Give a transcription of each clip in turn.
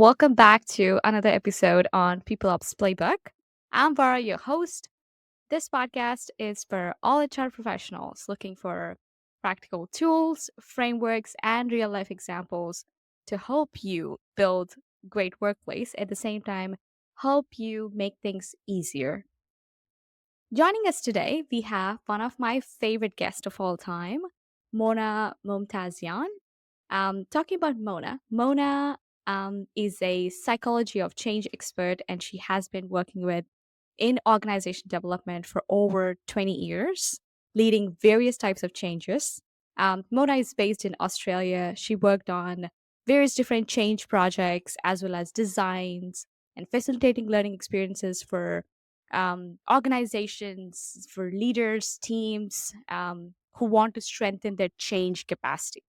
Welcome back to another episode on PeopleOps Playbook. I'm Vara, your host. This podcast is for all HR professionals looking for practical tools, frameworks, and real life examples to help you build great workplace at the same time help you make things easier. Joining us today, we have one of my favorite guests of all time, Mona Mumtazian. Talking about Mona is a psychology of change expert, and she has been working with in organization development for over 20 years, leading various types of changes. Mona is based in Australia. She worked on various different change projects as well as designs and facilitating learning experiences for organizations, for leaders, teams who want to strengthen their change capacity.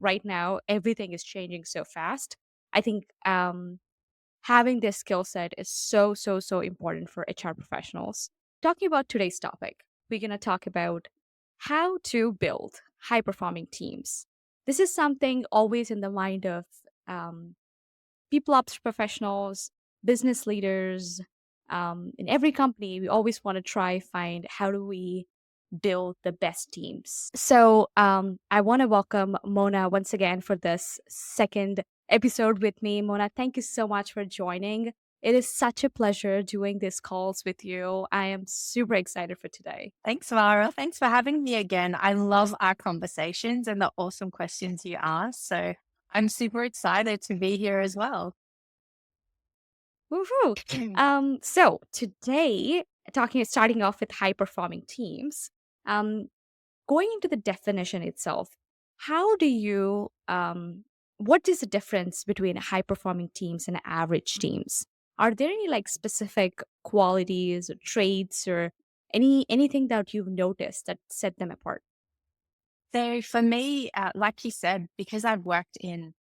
Right now, everything is changing so fast. I think having this skill set is so important for HR professionals. Talking about today's topic, we're going to talk about how to build high performing teams. This is something always in the mind of um, people ops professionals, business leaders. In every company, we always want to try find how do we build the best teams. So I want to welcome Mona once again for this second episode with me. Mona, thank you so much for joining. It is such a pleasure doing these calls with you. I am super excited for today. Thanks, Vara. Thanks for having me again. I love our conversations and the awesome questions you ask. So I'm super excited to be here as well. Woohoo! So today, starting off with high performing teams. Um, Going into the definition itself, how do you what is the difference between high performing teams and average teams? Are there any like specific qualities or traits or anything that you've noticed that set them apart? So for me, like you said, because I've worked in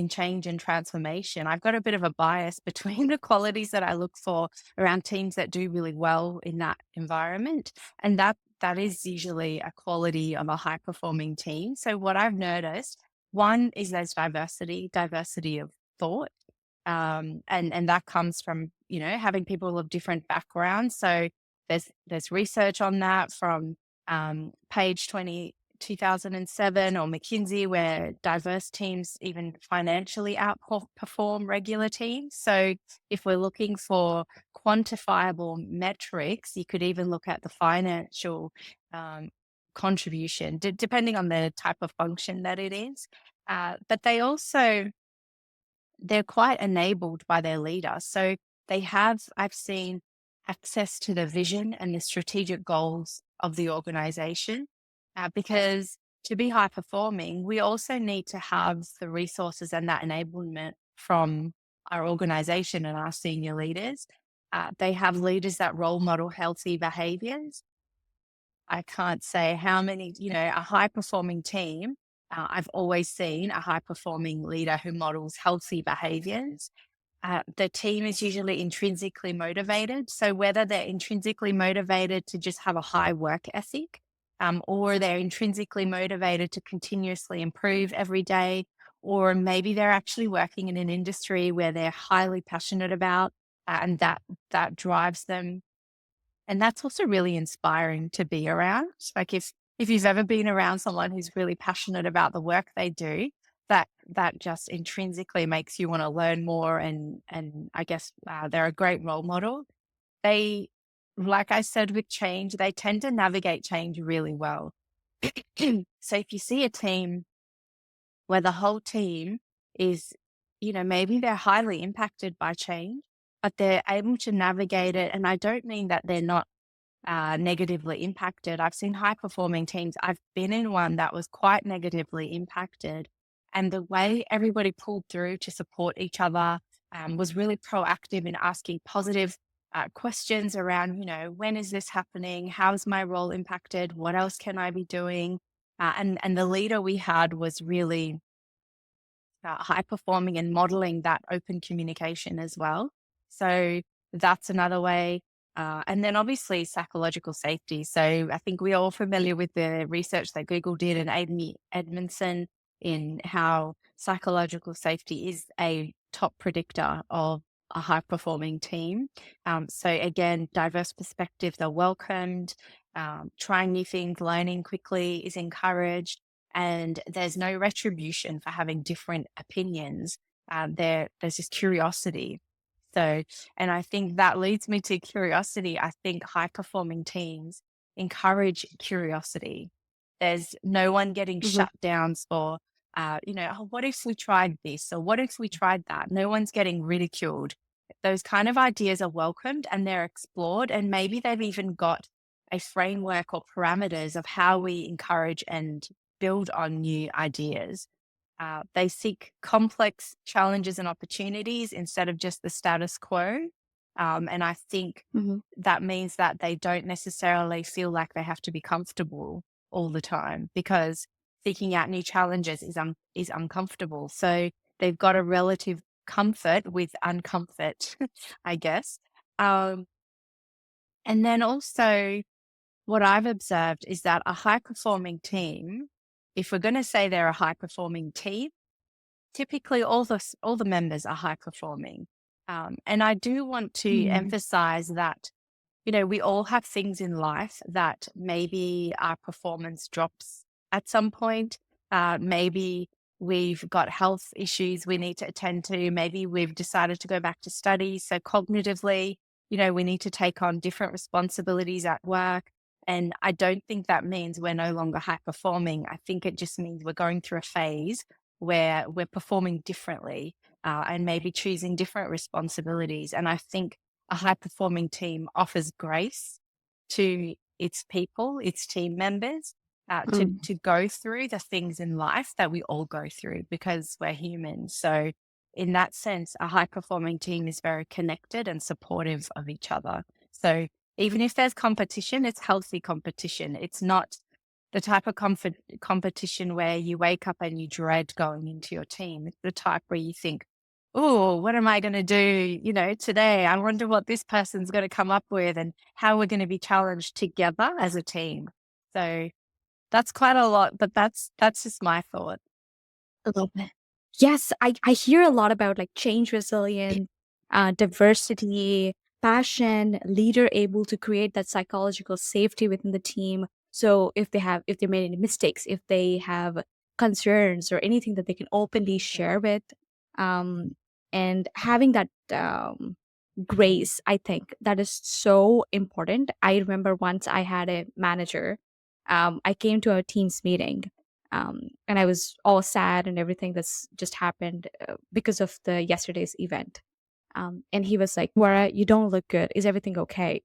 change and transformation, I've got a bit of a bias between the qualities that I look for around teams that do really well in that environment, and that is usually a quality of a high performing team. So what I've noticed, one is there's diversity of thought. And that comes from having people of different backgrounds. So there's research on that from page 2007 or McKinsey, where diverse teams even financially outperform regular teams. So if we're looking for quantifiable metrics, you could even look at the financial um, contribution, depending on the type of function that it is. But they're quite enabled by their leader. So they have, I've seen, access to the vision and the strategic goals of the organization. Because to be high performing, we also need to have the resources and that enablement from our organization and our senior leaders. They have leaders that role model healthy behaviors. I can't say how many, a high performing team. I've always seen a high performing leader who models healthy behaviors. The team is usually intrinsically motivated. So whether they're intrinsically motivated to just have a high work ethic, or they're intrinsically motivated to continuously improve every day, or maybe they're actually working in an industry where they're highly passionate about, and that drives them, and that's also really inspiring to be around. Like if you've ever been around someone who's really passionate about the work they do, that just intrinsically makes you want to learn more. And I guess they're a great role model. They, like I said, with change, they tend to navigate change really well. So if you see a team where the whole team is, maybe they're highly impacted by change, but they're able to navigate it. And I don't mean that they're not negatively impacted. I've seen high performing teams. I've been in one that was quite negatively impacted. And the way everybody pulled through to support each other was really proactive in asking positive questions around, when is this happening? How's my role impacted? What else can I be doing? And the leader we had was really high performing and modeling that open communication as well. So that's another way. And then obviously psychological safety. So I think we're all familiar with the research that Google did and Amy Edmondson in how psychological safety is a top predictor of a high performing team. So again, diverse perspectives are welcomed. Trying new things, learning quickly is encouraged, and there's no retribution for having different opinions. There's this curiosity. So, and I think that leads me to curiosity. I think high performing teams encourage curiosity. There's no one getting Mhm. shut down for, oh, what if we tried this or what if we tried that? No one's getting ridiculed. Those kind of ideas are welcomed and they're explored. And maybe they've even got a framework or parameters of how we encourage and build on new ideas. They seek complex challenges and opportunities instead of just the status quo. And I think Mhm. that means that they don't necessarily feel like they have to be comfortable all the time, because seeking out new challenges is uncomfortable. So they've got a relative comfort with uncomfort, I guess. Um, and then also, what I've observed is that a high performing team, if we're going to say they're a high performing team, typically all the members are high performing. And I do want to Mm. emphasize that, we all have things in life that maybe our performance drops at some point. Maybe we've got health issues we need to attend to. Maybe we've decided to go back to study. So cognitively, we need to take on different responsibilities at work. And I don't think that means we're no longer high performing. I think it just means we're going through a phase where we're performing differently, and maybe choosing different responsibilities. And I think a high performing team offers grace to its people, its team members, Mm. to go through the things in life that we all go through, because we're human. So, in that sense, a high performing team is very connected and supportive of each other. So, even if there's competition, it's healthy competition. It's not the type of competition where you wake up and you dread going into your team. It's the type where you think, oh, what am I going to do, today? I wonder what this person's going to come up with and how we're going to be challenged together as a team. So that's quite a lot, but that's just my thought. A little bit. Yes, I hear a lot about like change resilience, diversity, passion, leader able to create that psychological safety within the team. So if they made any mistakes, if they have concerns or anything that they can openly Yeah. share with, and having that grace, I think that is so important. I remember once I had a manager. I came to a team's meeting, and I was all sad and everything that's just happened because of the yesterday's event. And he was like, "Wara, you don't look good. Is everything okay?"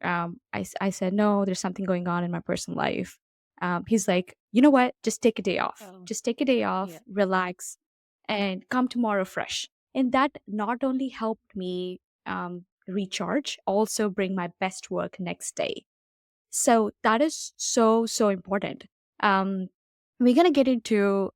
I said, "No, there's something going on in my personal life." He's like, "You know what? Just take a day off. Oh, Just take a day yeah. off, relax, and come tomorrow fresh." And that not only helped me recharge, also bring my best work next day. So that is so, so important. Um, we're going to get into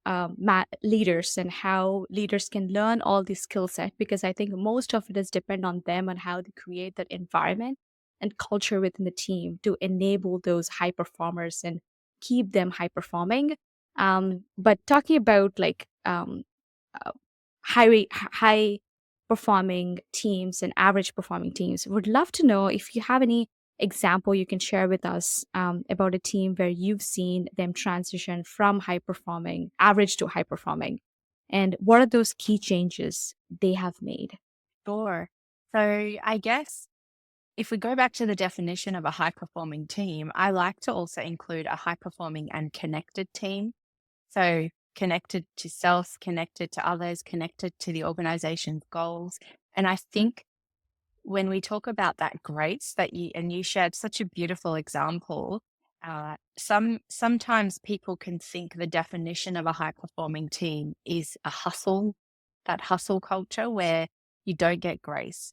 leaders and how leaders can learn all these skill set, because I think most of it is depend on them and how they create that environment and culture within the team to enable those high performers and keep them high performing. But talking about like uh, high performing teams and average performing teams, would love to know if you have any example you can share with us about a team where you've seen them transition from high performing average to high performing, and what are those key changes they have made. Sure. So I guess if we go back to the definition of a high performing team, I like to also include a high performing and connected team. So connected to self, connected to others, connected to the organization's goals. And I think when we talk about that grace that you shared such a beautiful example, sometimes people can think the definition of a high performing team is a hustle, that hustle culture where you don't get grace.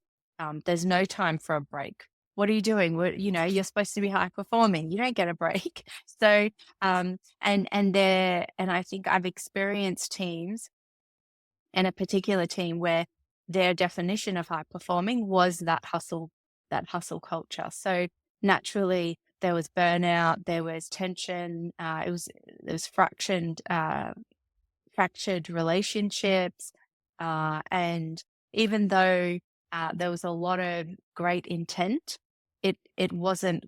There's no time for a break. What are you doing? You're supposed to be high performing. You don't get a break. So, and I think I've experienced teams, and a particular team where their definition of high performing was that hustle culture. So naturally there was burnout, there was tension, there was fractured relationships. And even though there was a lot of great intent, it wasn't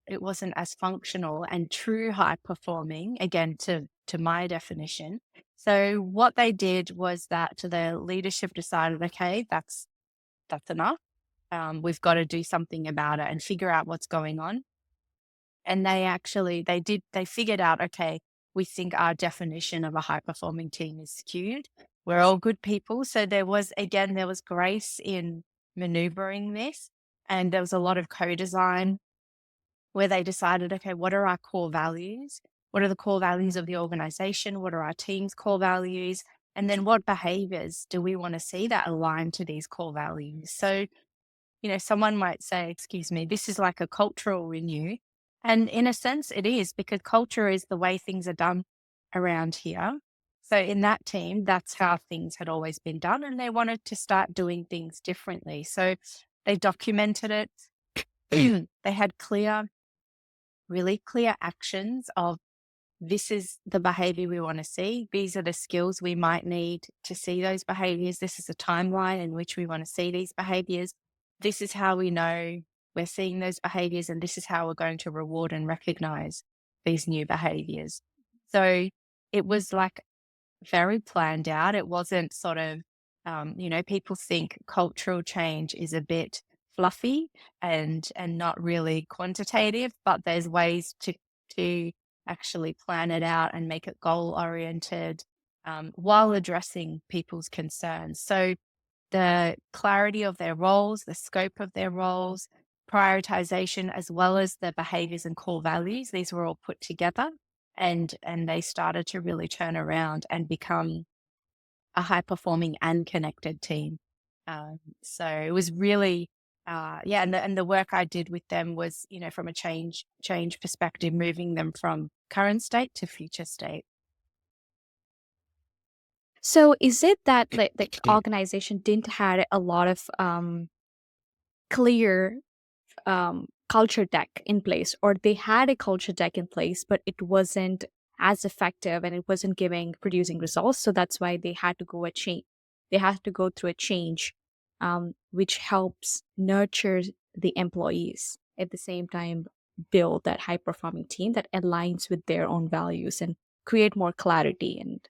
it wasn't as functional and true high performing, again, to my definition. So what they did was that the leadership decided, okay, that's enough. We've got to do something about it and figure out what's going on. And they figured out, okay, we think our definition of a high performing team is skewed. We're all good people. So there was grace in maneuvering this. And there was a lot of co-design where they decided, okay, what are our core values? What are the core values of the organization? What are our team's core values? And then what behaviors do we want to see that align to these core values? So someone might say, excuse me, this is like a cultural renew. And in a sense, it is, because culture is the way things are done around here. So in that team, that's how things had always been done. And they wanted to start doing things differently. So they documented it. They had really clear actions of, this is the behavior we want to see. These are the skills we might need to see those behaviors. This is a timeline in which we want to see these behaviors. This is how we know we're seeing those behaviors, and this is how we're going to reward and recognize these new behaviors. So it was like very planned out. It wasn't sort of, people think cultural change is a bit fluffy and not really quantitative, but there's ways to actually plan it out and make it goal oriented, while addressing people's concerns. So the clarity of their roles, the scope of their roles, prioritization, as well as the behaviors and core values, these were all put together, and they started to really turn around and become a high performing and connected team. So it was really, yeah. And the work I did with them was, from a change perspective, moving them from current state to future state. So is it that the organization didn't had a lot of clear culture deck in place, or they had a culture deck in place, but it wasn't as effective and it wasn't producing results? So that's why they had to go a change. They had to go through a change, which helps nurture the employees at the same time build that high performing team that aligns with their own values and create more clarity and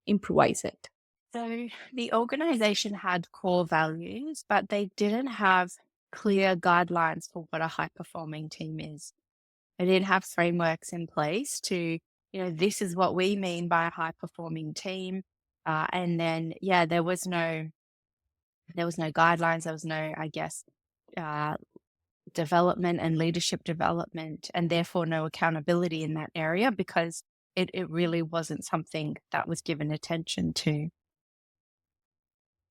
improvise it. So the organization had core values, but they didn't have clear guidelines for what a high performing team is. They didn't have frameworks in place to, this is what we mean by a high performing team. And then, yeah, there was no guidelines. There was no, I guess, uh, development and leadership development, and therefore no accountability in that area, because it really wasn't something that was given attention to.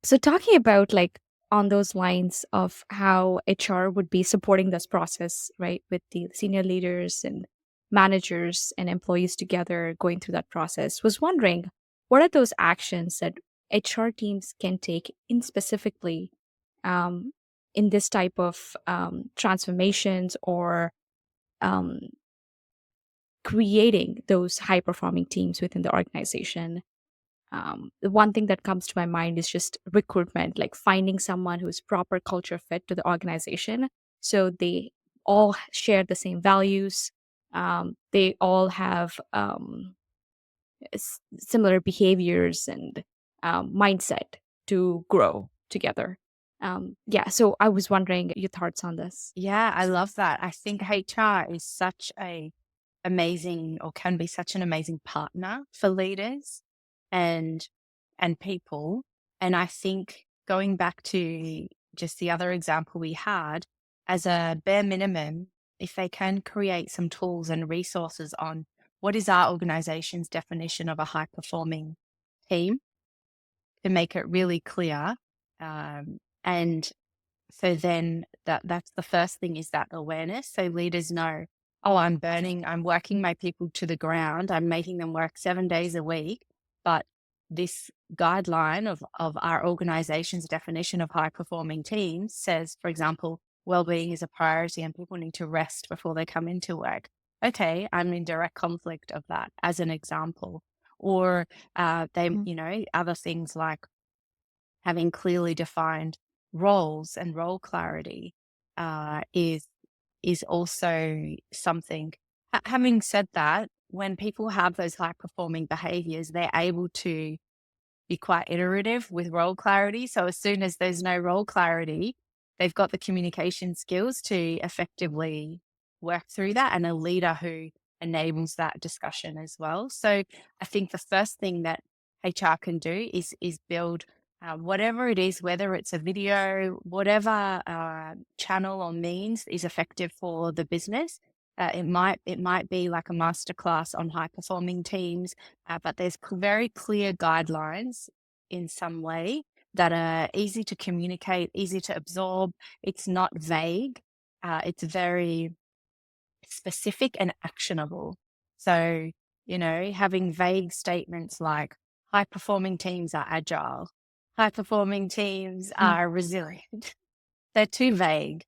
So talking about like on those lines of how HR would be supporting this process, right, with the senior leaders and managers and employees together going through that process, was wondering what are those actions that HR teams can take in specifically um, in this type of transformations or um, creating those high performing teams within the organization. The one thing that comes to my mind is just recruitment, like finding someone who's proper culture fit to the organization. So they all share the same values. They all have similar behaviors and mindset to grow together. Yeah, so I was wondering your thoughts on this. Yeah, I love that. I think HR is such a amazing, or can be such an amazing partner for leaders and people. And I think, going back to just the other example we had, as a bare minimum, if they can create some tools and resources on what is our organization's definition of a high performing team, to make it really clear, and so then that's the first thing, is that awareness. So leaders know, oh, I'm working my people to the ground. I'm making them work 7 days a week. But this guideline of our organization's definition of high performing teams says, for example, well-being is a priority and people need to rest before they come into work. Okay, I'm in direct conflict of that, as an example. Or they, Mhm. other things like having clearly defined roles and role clarity is also something. Having said that, when people have those high performing behaviors, they're able to be quite iterative with role clarity. So as soon as there's no role clarity, they've got the communication skills to effectively work through that, and a leader who enables that discussion as well. So I think the first thing that HR can do is build whatever it is, whether it's a video, whatever channel or means is effective for the business. It might be like a masterclass on high performing teams, but there's very clear guidelines in some way that are easy to communicate, easy to absorb. It's not vague. It's very specific and actionable. So, having vague statements like high performing teams are agile, high performing teams Mm. are resilient. They're too vague.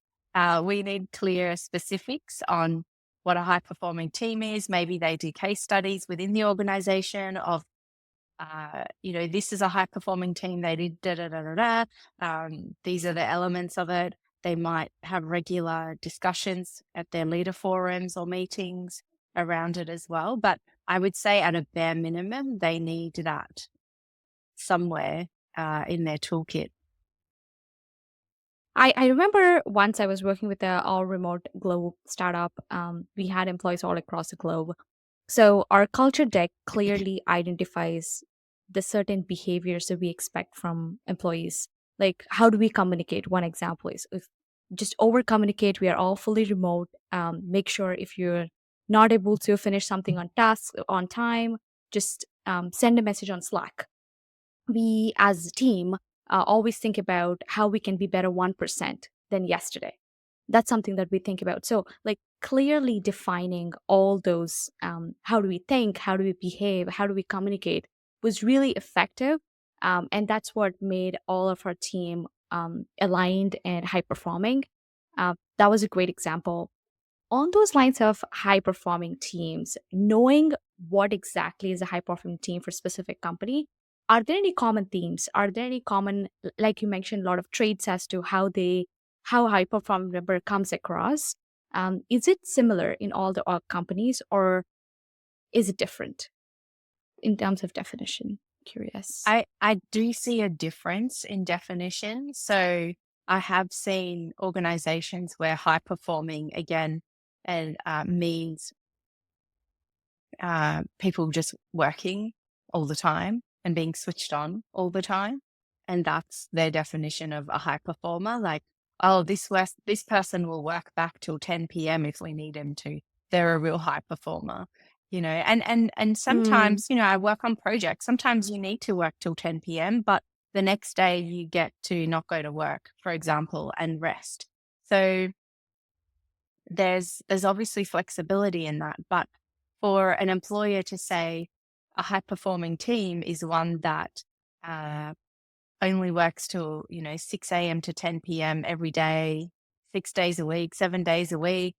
We need clear specifics on what a high performing team is. Maybe they do case studies within the organization of, this is a high performing team. They did da da da da da. These are the elements of it. They might have regular discussions at their leader forums or meetings around it as well. But I would say at a bare minimum, they need that somewhere in their toolkit. I remember once I was working with a all remote globe startup. We had employees all across the globe. So our culture deck clearly identifies the certain behaviors that we expect from employees. Like, how do we communicate? One example is if just over communicate, we are all fully remote. Make sure if you're not able to finish something on task on time, just send a message on Slack. We as a team always think about how we can be better 1% than yesterday. That's something that we think about. So, like, clearly defining all those, how do we think, how do we behave, how do we communicate, was really effective. And that's what made all of our team aligned and high performing. That was a great example. On those lines of high performing teams, knowing what exactly is a high performing team for a specific company, are there any common themes? Are there any common, like you mentioned, a lot of traits as to how a high performing member comes across? Is it similar in all the companies, or is it different in terms of definition? Curious. I do see a difference in definition. So I have seen organizations where high performing again and means people just working all the time and being switched on all the time. And that's their definition of a high performer. Like, oh, this person will work back till 10 p.m. if we need him to. They're a real high performer, and Mm. sometimes, I work on projects. Sometimes you need to work till 10 p.m., but the next day you get to not go to work, for example, and rest. So there's obviously flexibility in that, but for an employer to say a high performing team is one that uh, only works till 6 a.m. to 10 p.m. every day, 6 days a week, 7 days a week.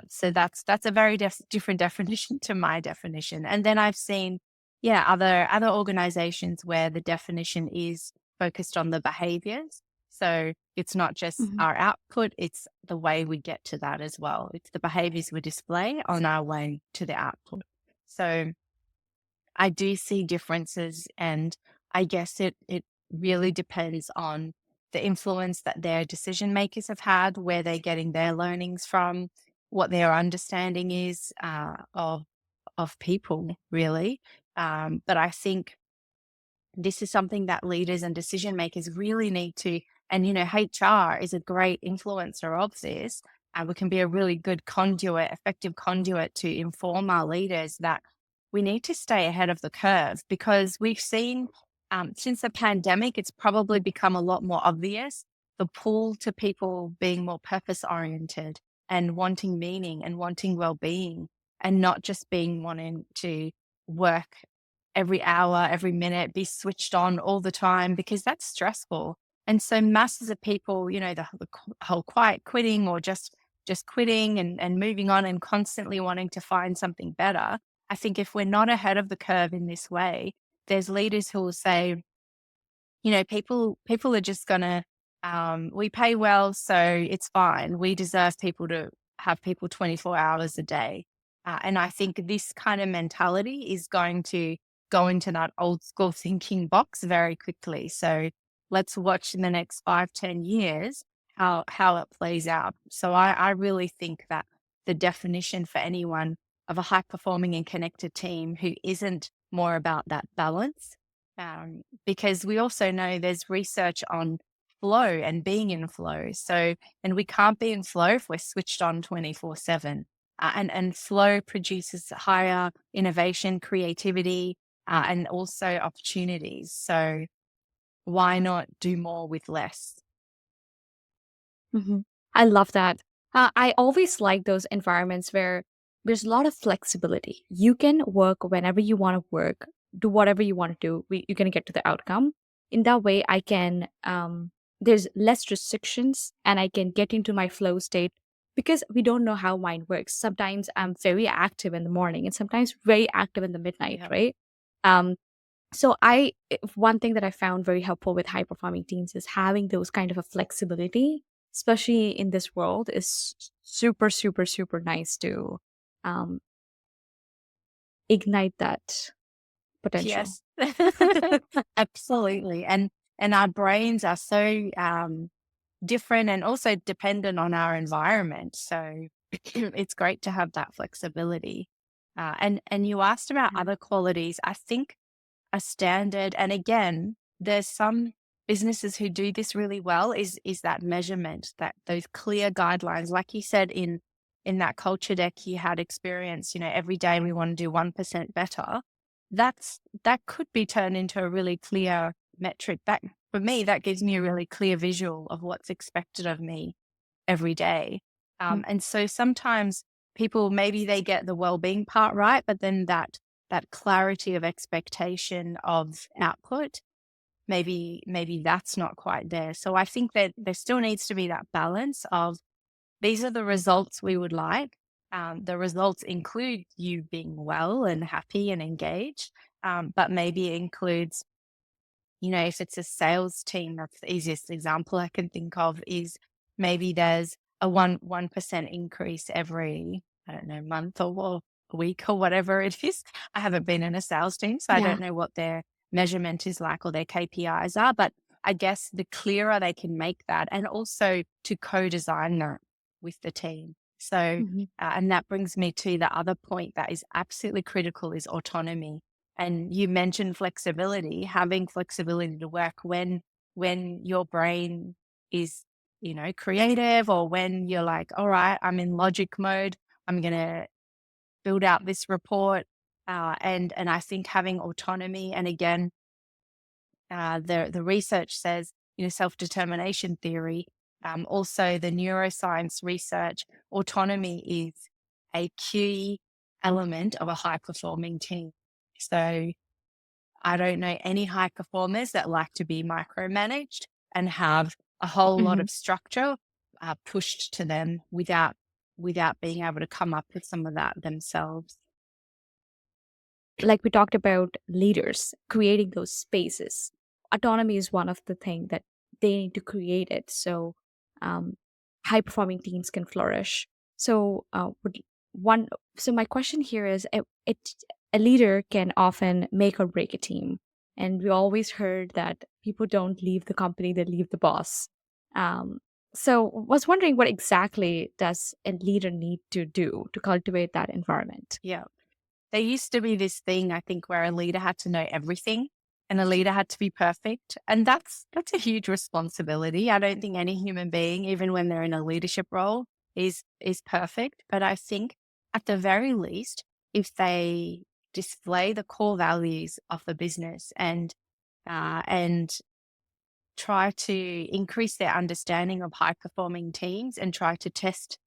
So that's a very different definition to my definition. And then I've seen, yeah, other organizations where the definition is focused on the behaviors. So it's not just Mhm. our output, it's the way we get to that as well. It's the behaviors we display on our way to the output. So I do see differences, and I guess it really depends on the influence that their decision makers have had, where they're getting their learnings from, what their understanding is of people, really. But I think this is something that leaders and decision makers really need to, and HR is a great influencer of this. And we can be a really good conduit, effective conduit to inform our leaders that we need to stay ahead of the curve, because we've seen since the pandemic, it's probably become a lot more obvious the pull to people being more purpose oriented and wanting meaning and wanting well-being, and not just being wanting to work every hour, every minute, be switched on all the time, because that's stressful. And so masses of people, the whole quiet quitting, or just quitting and moving on and constantly wanting to find something better. I think if we're not ahead of the curve in this way, there's leaders who will say, people are just gonna, we pay well, so it's fine. We deserve people to have people 24 hours a day. And I think this kind of mentality is going to go into that old school thinking box very quickly. So let's watch in the next 5, 10 years how it plays out. So I really think that the definition for anyone of a high performing and connected team who isn't more about that balance, because we also know there's research on flow and being in flow. So, and we can't be in flow if we're switched on 24/7. And flow produces higher innovation, creativity, and also opportunities. So why not do more with less? Mhm. I love that. I always like those environments where there's a lot of flexibility. You can work whenever you want to work, do whatever you want to do. You're going to get to the outcome. In that way, I can, there's less restrictions and I can get into my flow state because we don't know how mind works. Sometimes I'm very active in the morning and sometimes very active in the midnight, Yeah. right? So one thing that I found very helpful with high performing teams is having those kind of a flexibility, especially in this world, is super, super, super nice to um, ignite that potential. Yes, absolutely. And our brains are so different and also dependent on our environment. So it's great to have that flexibility. And you asked about Yeah. other qualities. I think a standard, and again, there's some businesses who do this really well, is that measurement, that those clear guidelines. Like you said in that culture deck you had experience, every day we want to do 1% better. That could be turned into a really clear metric. That, for me, that gives me a really clear visual of what's expected of me every day. Mhm. And so sometimes people, maybe they get the well-being part right, but then that clarity of expectation of output, maybe that's not quite there. So I think that there still needs to be that balance of, these are the results we would like. The results include you being well and happy and engaged, but maybe it includes, if it's a sales team, that's the easiest example I can think of, is maybe there's a 1% increase every, I don't know, month or a week or whatever it is. I haven't been in a sales team, so I Yeah. don't know what their measurement is like or their KPIs are. But I guess the clearer they can make that, and also to co-design that with the team. So, Mhm. and that brings me to the other point that is absolutely critical, is autonomy. And you mentioned flexibility, having flexibility to work when your brain is, creative, or when you're like, all right, I'm in logic mode, I'm gonna build out this report. And I think having autonomy, and again, the research says, self-determination theory, also the neuroscience research, autonomy is a key element of a high performing team. So I don't know any high performers that like to be micromanaged and have a whole lot Mhm. of structure pushed to them without being able to come up with some of that themselves. Like we talked about leaders creating those spaces. Autonomy is one of the things that they need to create it so um, high performing teams can flourish. So would one so my question here is a leader can often make or break a team, and we always heard that people don't leave the company, they leave the boss. um, so was wondering, what exactly does a leader need to do to cultivate that environment? Yeah. There used to be this thing, I think, where a leader had to know everything and a leader had to be perfect. And that's a huge responsibility. I don't think any human being, even when they're in a leadership role, is perfect. But I think at the very least, if they display the core values of the business and try to increase their understanding of high performing teams and try to test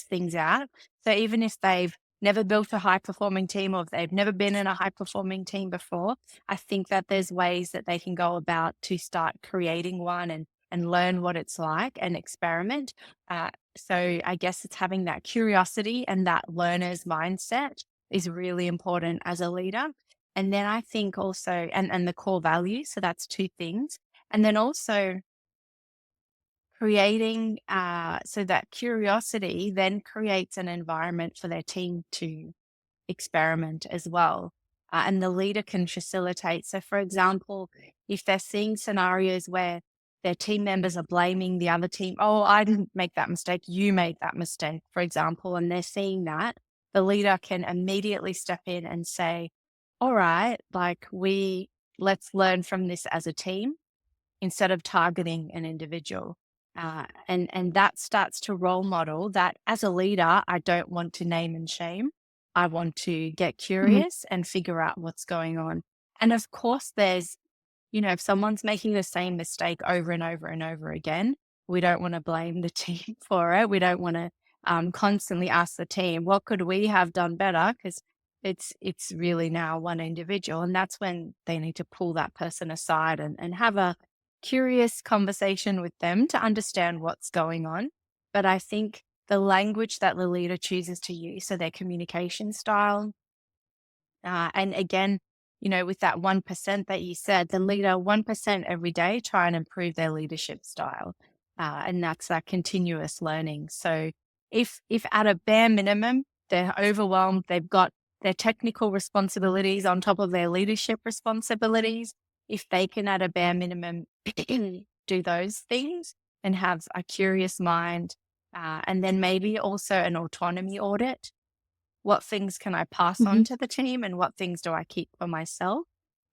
things out. So even if they've never built a high performing team, or if they've never been in a high performing team before, I think that there's ways that they can go about to start creating one and learn what it's like and experiment. So I guess it's having that curiosity and that learner's mindset is really important as a leader. And then I think also, and the core values. So that's two things. And then also creating, so that curiosity then creates an environment for their team to experiment as well. And the leader can facilitate. So, for example, if they're seeing scenarios where their team members are blaming the other team, oh, I didn't make that mistake, you made that mistake, for example, and they're seeing that, the leader can immediately step in and say, all right, like let's learn from this as a team instead of targeting an individual. And that starts to role model that as a leader, I don't want to name and shame. I want to get Mhm. curious and figure out what's going on. And of course, if someone's making the same mistake over and over and over again, we don't want to blame the team for it. We don't want to constantly ask the team, what could we have done better? Because it's really now one individual. And that's when they need to pull that person aside and have a curious conversation with them to understand what's going on. But I think the language that the leader chooses to use, so their communication style, and again, with that 1% that you said, the leader 1% every day try and improve their leadership style. And that's that continuous learning. So if at a bare minimum, they're overwhelmed, they've got their technical responsibilities on top of their leadership responsibilities, if they can at a bare minimum do those things and have a curious mind, and then maybe also an autonomy audit, what things can I pass on Mhm. to the team and what things do I keep for myself?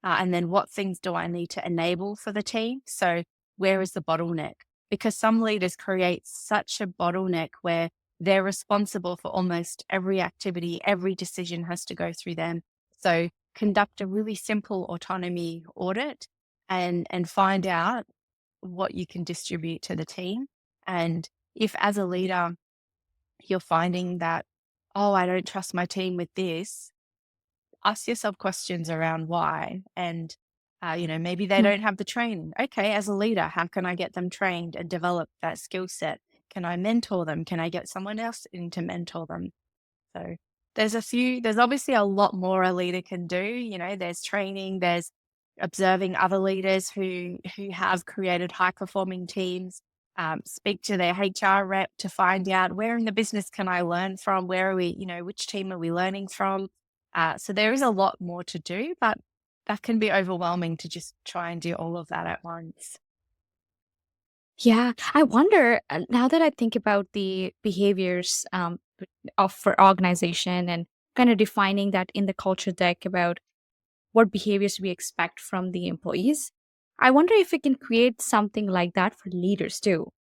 And then what things do I need to enable for the team? So, where is the bottleneck? Because some leaders create such a bottleneck where they're responsible for almost every activity, every decision has to go through them. So, conduct a really simple autonomy audit and find out what you can distribute to the team. And if as a leader, you're finding that, oh, I don't trust my team with this, ask yourself questions around why. And, maybe they Mhm. don't have the training. Okay, as a leader, how can I get them trained and develop that skill set? Can I mentor them? Can I get someone else in to mentor them? So there's obviously a lot more a leader can do. There's training, there's observing other leaders who have created high performing teams. Speak to their HR rep to find out where in the business can I learn from? Where are we, which team are we learning from? So there is a lot more to do, but that can be overwhelming to just try and do all of that at once. Yeah, I wonder now that I think about the behaviors of for organization and kind of defining that in the culture deck about what behaviors we expect from the employees. I wonder if we can create something like that for leaders too.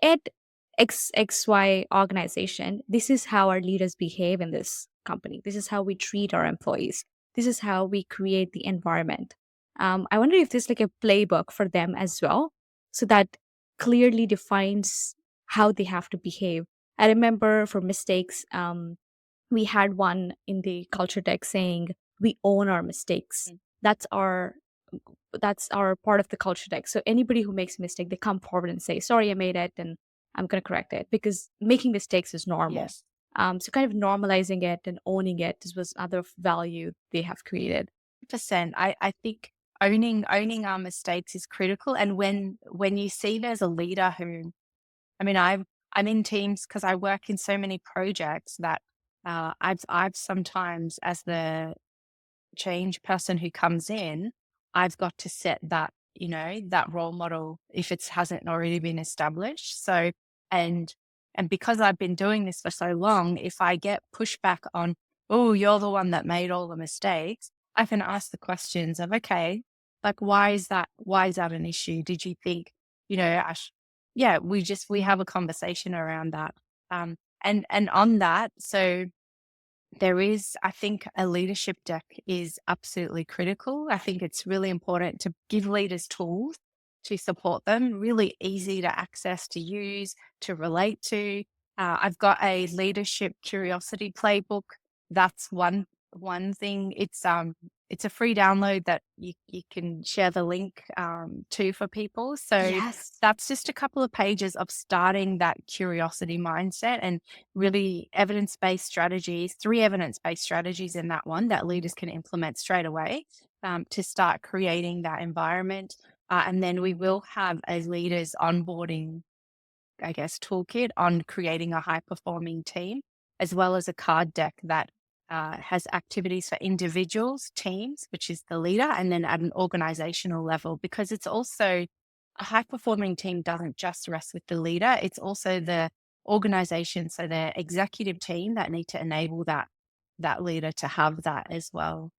At XY organization, this is how our leaders behave in this company. This is how we treat our employees. This is how we create the environment. I wonder if there's like a playbook for them as well, so that clearly defines how they have to behave. I remember for mistakes, we had one in the culture deck saying we own our mistakes. Mm. That's our that's our part of the culture deck. So anybody who makes a mistake, they come forward and say, "Sorry, I made it, and I'm going to correct it," because making mistakes is normal. Yes. So kind of normalizing it and owning it is was other value they have created. Percent. I think owning our mistakes is critical. And when you see there's a leader who, I mean, I'm in teams because I work in so many projects that I've sometimes as the change person who comes in, I've got to set that role model if it hasn't already been established. So, and and because I've been doing this for so long, if I get pushback on, oh, you're the one that made all the mistakes, I can ask the questions of, okay, like why is that an issue? Did you think, yeah, we have a conversation around that. And on that, so there is, I think a leadership deck is absolutely critical. I think it's really important to give leaders tools to support them, really easy to access, to use, to relate to. I've got a leadership curiosity playbook. That's one thing. It's a free download that you can share the link to for people. So Yes. that's just a couple of pages of starting that curiosity mindset and really evidence-based strategies, 3 evidence-based strategies in that one that leaders can implement straight away, to start creating that environment. And then we will have a leaders onboarding, I guess, toolkit on creating a high performing team, as well as a card deck that has activities for individuals, teams, which is the leader, and then at an organizational level, because it's also a high performing team doesn't just rest with the leader, it's also the organization, so the executive team that need to enable that leader to have that as well.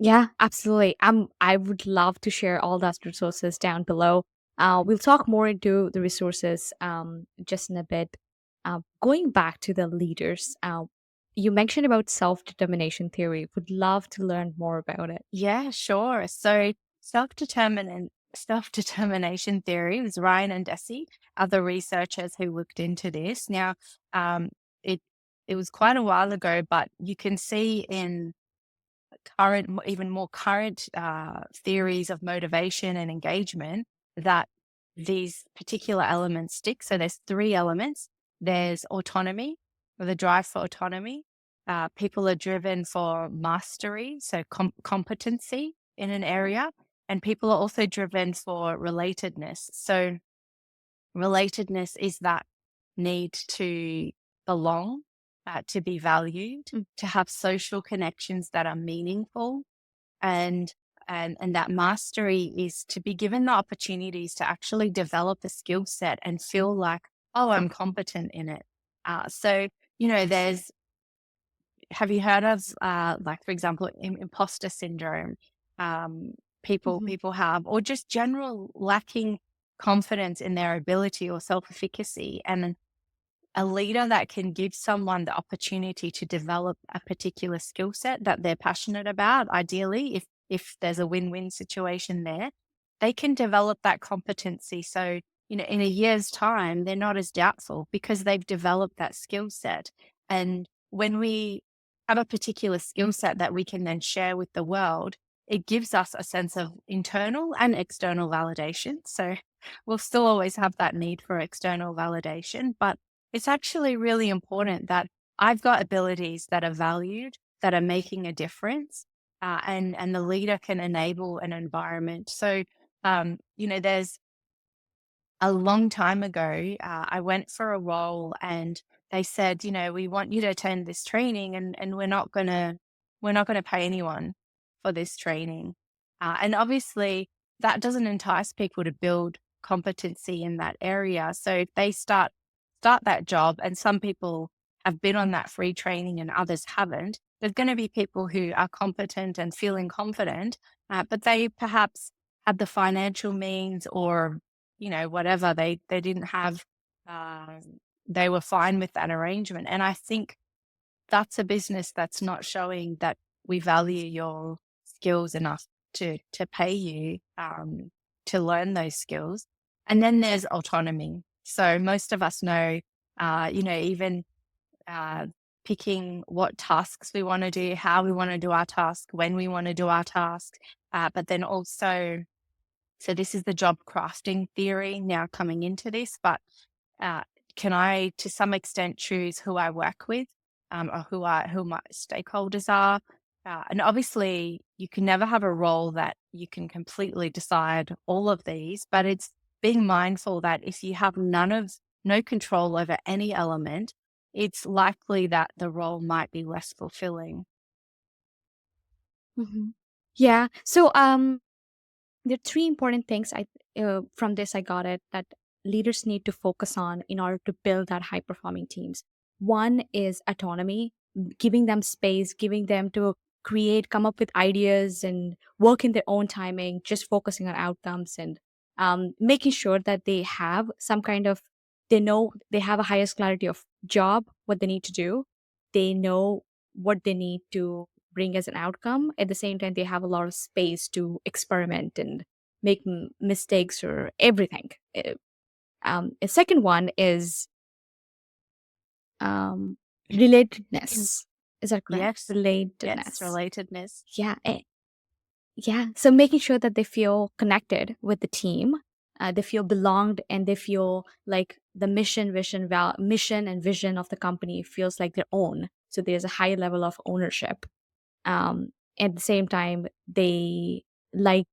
Yeah, absolutely. I would love to share all those resources down below. We'll talk more into the resources just in a bit. Going back to the leaders, you mentioned about self-determination theory. Would love to learn more about it. Yeah, sure. So self-determination theory was Ryan and Deci, other researchers who looked into this. Now, it it was quite a while ago, but you can see in even more current theories of motivation and engagement that these particular elements stick. So there's three elements. There's autonomy, or the drive for autonomy. People are driven for mastery, so competency in an area, and people are also driven for relatedness. So relatedness is that need to belong, to be valued, Mm. to have social connections that are meaningful, and and that mastery is to be given the opportunities to actually develop a skill set and feel like, oh, I'm competent in it. So there's have you heard of like, for example, imposter syndrome? Um, people Mhm. people have, or just general lacking confidence in their ability or self efficacy, and a leader that can give someone the opportunity to develop a particular skill set that they're passionate about, ideally, if there's a win-win situation there, they can develop that competency. So, in a year's time, they're not as doubtful because they've developed that skill set. And when we have a particular skill set that we can then share with the world, it gives us a sense of internal and external validation. So we'll still always have that need for external validation, but it's actually really important that I've got abilities that are valued, that are making a difference, and the leader can enable an environment. So, there's a long time ago, I went for a role and they said, we want you to attend this training, and we're not gonna pay anyone for this training. And obviously that doesn't entice people to build competency in that area. So if they start that job, and some people have been on that free training and others haven't, there's going to be people who are competent and feeling confident, but they perhaps had the financial means, or whatever, they didn't have, uh, they were fine with that arrangement. And I think that's a business that's not showing that we value your skills enough to pay you, to learn those skills. And then there's autonomy. So most of us know, even uh, picking what tasks we want to do, how we want to do our task, when we want to do our task, but then also, so this is the job crafting theory now coming into this, but uh, can I, to some extent, choose who I work with, or who my stakeholders are? And obviously, you can never have a role that you can completely decide all of these, but it's being mindful that if you have no control over any element, it's likely that the role might be less fulfilling. Mhm. Yeah. So, there are three important things from this I got it that leaders need to focus on in order to build that high performing teams. One is autonomy, giving them space, giving them to create, come up with ideas and work in their own timing, just focusing on outcomes and making sure that they have some kind of, they know they have a highest clarity of job, what they need to do. They know what they need to bring as an outcome. At the same time, they have a lot of space to experiment and make mistakes or everything. A second one is um, relatedness. Is that correct? Yes, yes, Relatedness. relatedness. Yeah. Yeah. So making sure that they feel connected with the team, they feel belonged, and they feel like the mission and vision of the company feels like their own. So there's a high level of ownership. At the same time, they like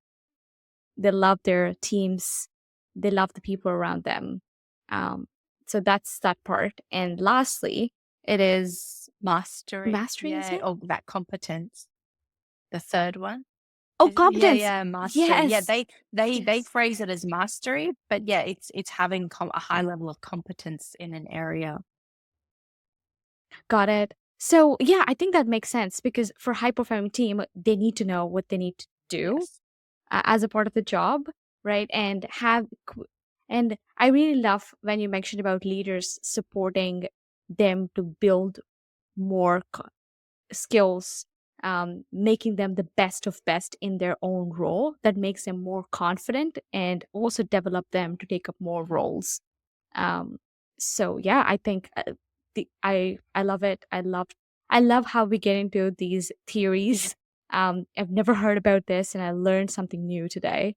they love their teams, they love the people around them. Um, so that's that part. And lastly, it is Mastery. mastery, is Yeah. it? Or that competence. The third one. Oh, Is it? Yeah, competence. yeah, mastery. Yeah, Yes. they Yes. phrase it as mastery, but yeah, it's having a high level of competence in an area. Got it. So, yeah, I think that makes sense because for high performing team, they need to know what they need to do Yes. as a part of the job, right? And I really love when you mentioned about leaders supporting them to build more skills, making them the best of best in their own role. That makes them more confident and also develop them to take up more roles. um so yeah, I think I love it. I love how we get into these theories. I've never heard about this and I learned something new today,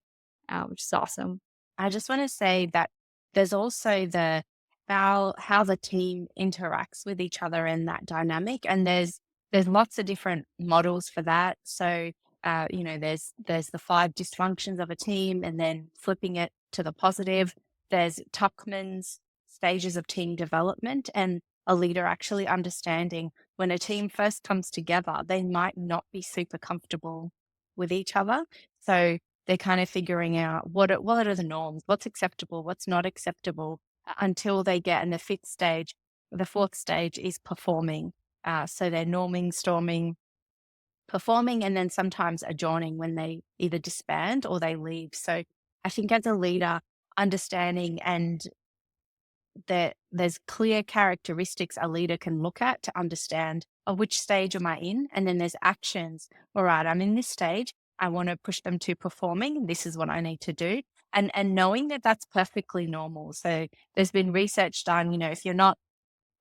which is awesome. I just want to say that there's also the how the team interacts with each other in that dynamic, and there's lots of different models for that. So, there's the five dysfunctions of a team, and then flipping it to the positive. There's Tuckman's stages of team development, and a leader actually understanding when a team first comes together, they might not be super comfortable with each other. So they're kind of figuring out what are the norms, what's acceptable, what's not acceptable, until they get in the fifth stage. The fourth stage is performing. So they're norming, storming, performing, and then sometimes adjourning when they either disband or they leave. So I think as a leader, understanding and that there's clear characteristics a leader can look at to understand, oh, which stage am I in? And then there's actions. All right, I'm in this stage. I want to push them to performing. This is what I need to do. And knowing that that's perfectly normal. So there's been research done, if you're not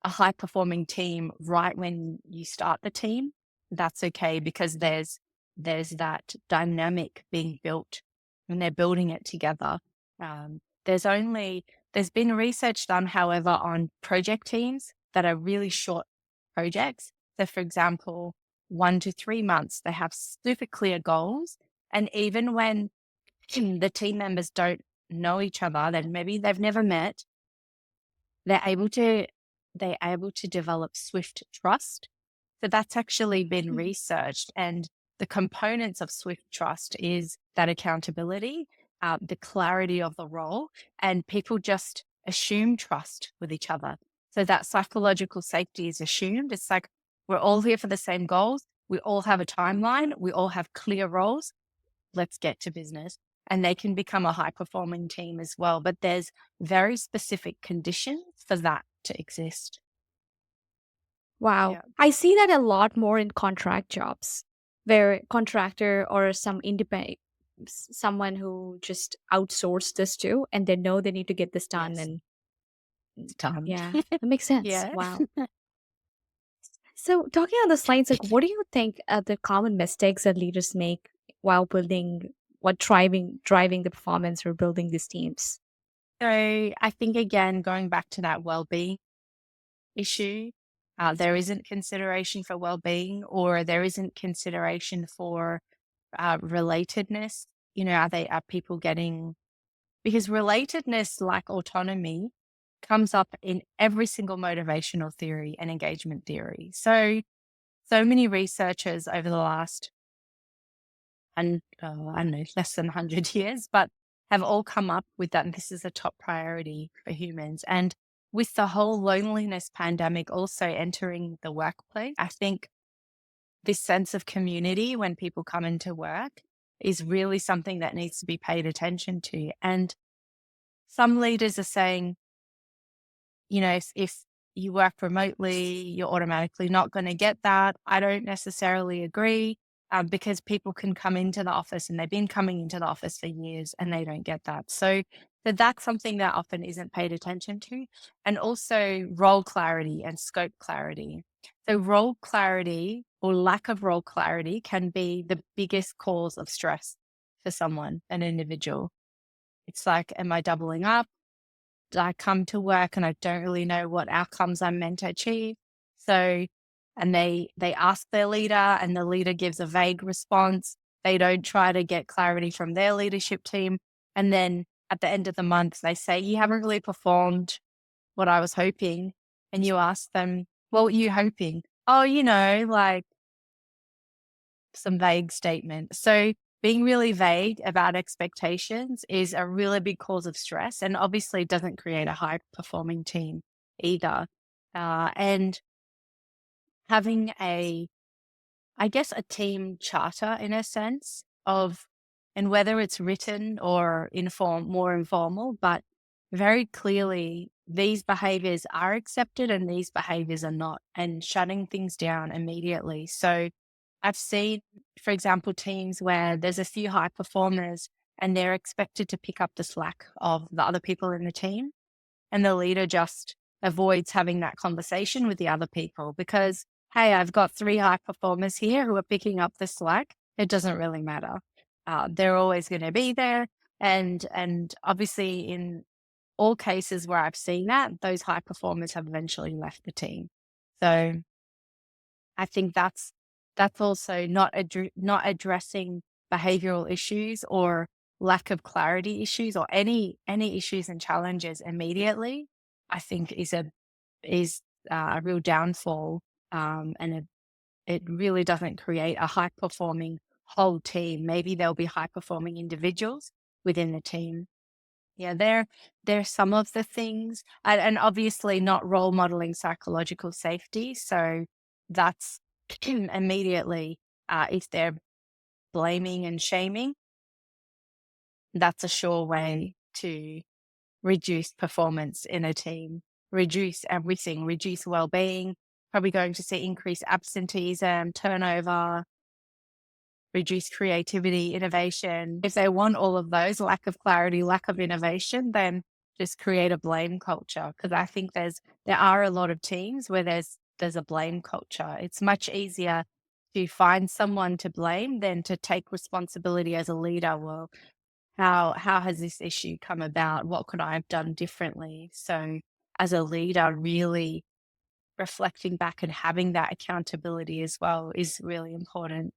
a high performing team right when you start the team, that's okay because there's that dynamic being built and they're building it together. Um, there's been research done, however, on project teams that are really short projects. So, for example, 1 to 3 months, they have super clear goals, and even when the team members don't know each other, then maybe they've never met, they're able to they're able to develop swift trust. So that's actually been Mhm. researched, and the components of swift trust is that accountability, the clarity of the role, and people just assume trust with each other. So that psychological safety is assumed. It's like we're all here for the same goals. We all have a timeline. We all have clear roles. Let's get to business. And they can become a high performing team as well. But there's very specific conditions for that to exist. Wow. Yeah. I see that a lot more in contract jobs where contractor or some independent someone who just outsourced this to and they know they need to get this done. Yes. And It's done. yeah, that makes sense. Yeah. Wow. So talking on the lines, like what do you think are the common mistakes that leaders make while driving the performance or building these teams? So I think, again, going back to that well-being issue, there isn't consideration for well-being, or there isn't consideration for relatedness. Are people getting, because relatedness, like autonomy, comes up in every single motivational theory and engagement theory. So many researchers over the last, and I don't know, less than 100 years, but have all come up with that. And this is a top priority for humans. And with the whole loneliness pandemic also entering the workplace, I think this sense of community when people come into work is really something that needs to be paid attention to. And some leaders are saying, if you work remotely, you're automatically not going to get that. I don't necessarily agree, because people can come into the office and they've been coming into the office for years and they don't get that. So that's something that often isn't paid attention to. And also role clarity and scope clarity. So role clarity or lack of role clarity can be the biggest cause of stress for someone, an individual. It's like, am I doubling up? I come to work and I don't really know what outcomes I'm meant to achieve. So, and they ask their leader and the leader gives a vague response. They don't try to get clarity from their leadership team. And then at the end of the month, they say, you haven't really performed what I was hoping. And you ask them, what were you hoping? Oh, like some vague statement. So being really vague about expectations is a really big cause of stress and obviously doesn't create a high performing team either. And having I guess, a team charter in a sense of, and whether it's written or more informal, but very clearly these behaviors are accepted and these behaviors are not, and shutting things down immediately. So I've seen, for example, teams where there's a few high performers and they're expected to pick up the slack of the other people in the team. And the leader just avoids having that conversation with the other people because, hey, I've got 3 high performers here who are picking up the slack. It doesn't really matter. They're always going to be there. And obviously in all cases where I've seen that, those high performers have eventually left the team. So I think that's also not addressing behavioral issues or lack of clarity issues or any issues and challenges immediately. I think is a real downfall, and it really doesn't create a high performing whole team. Maybe there'll be high performing individuals within the team. Yeah, they're some of the things, and obviously not role modeling psychological safety. So that's immediately, if they're blaming and shaming, that's a sure way to reduce performance in a team, reduce everything, reduce well-being, probably going to see increased absenteeism, turnover, reduce creativity, innovation. If they want all of those, lack of clarity, lack of innovation, then just create a blame culture. Because I think there are a lot of teams where there's a blame culture. It's much easier to find someone to blame than to take responsibility as a leader. Well, how has this issue come about? What could I have done differently? So as a leader, really reflecting back and having that accountability as well is really important.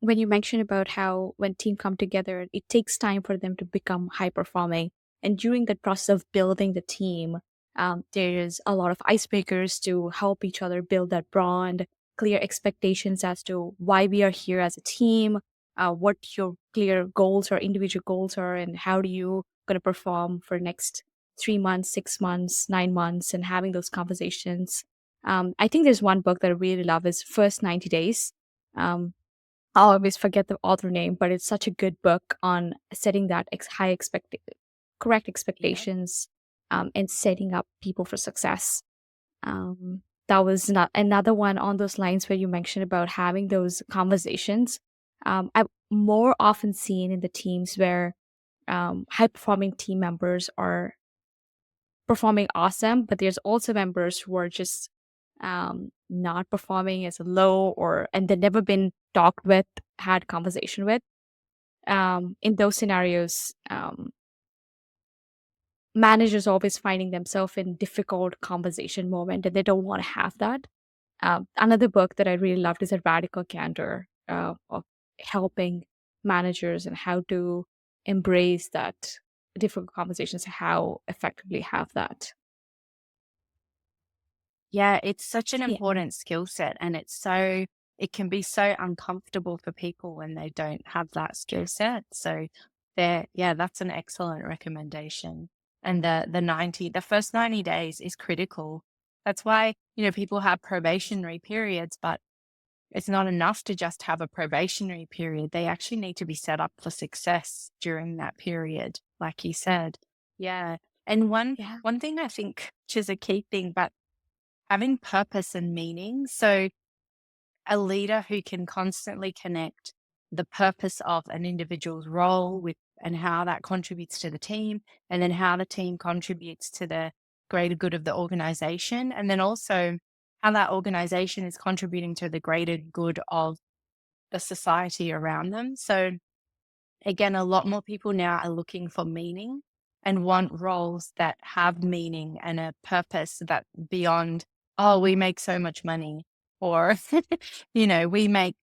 When you mentioned about how when team come together, it takes time for them to become high performing, and during the process of building the team, there's a lot of icebreakers to help each other build that bond, clear expectations as to why we are here as a team, what your clear goals or individual goals are, and how do you going to perform for next 3 months, 6 months, 9 months, and having those conversations. I think there's one book that I really love is First 90 Days. Um, I'll always forget the author name, but it's such a good book on setting that correct Yeah. expectations, and setting up people for success. That was not another one on those lines where you mentioned about having those conversations. I've more often seen in the teams where high performing team members are performing awesome, but there's also members who are just not performing as low, or and they've never been talked with, had conversation with. In those scenarios, managers always finding themselves in difficult conversation moment, and they don't want to have that. Another book that I really loved is A Radical Candor, of helping managers and how to embrace that difficult conversations, how effectively have that. Yeah, it's such an Yeah. important skill set and it can be so uncomfortable for people when they don't have that skill set. So yeah, that's an excellent recommendation. And the first 90 days is critical. That's why, people have probationary periods, but it's not enough to just have a probationary period. They actually need to be set up for success during that period, like you said. Yeah. And Yeah. one thing I think, which is a key thing, but having purpose and meaning. So, a leader who can constantly connect the purpose of an individual's role with and how that contributes to the team, and then how the team contributes to the greater good of the organization, and then also how that organization is contributing to the greater good of the society around them. So, again, a lot more people now are looking for meaning and want roles that have meaning and a purpose that beyond, oh, we make so much money, or, we make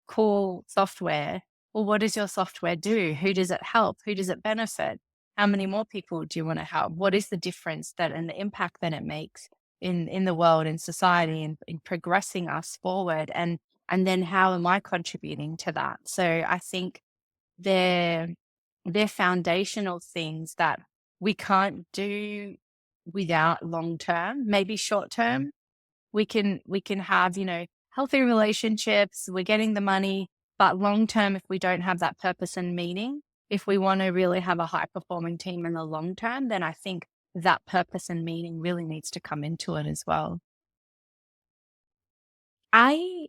cool software. Well, what does your software do? Who does it help? Who does it benefit? How many more people do you want to help? What is the difference that and the impact that it makes in the world, in society, in progressing us forward? And then how am I contributing to that? So I think they're they're foundational things that we can't do without long term. Maybe short term, we can have, healthy relationships, we're getting the money, but long term, if we don't have that purpose and meaning, if we want to really have a high performing team in the long term, then I think that purpose and meaning really needs to come into it as well. I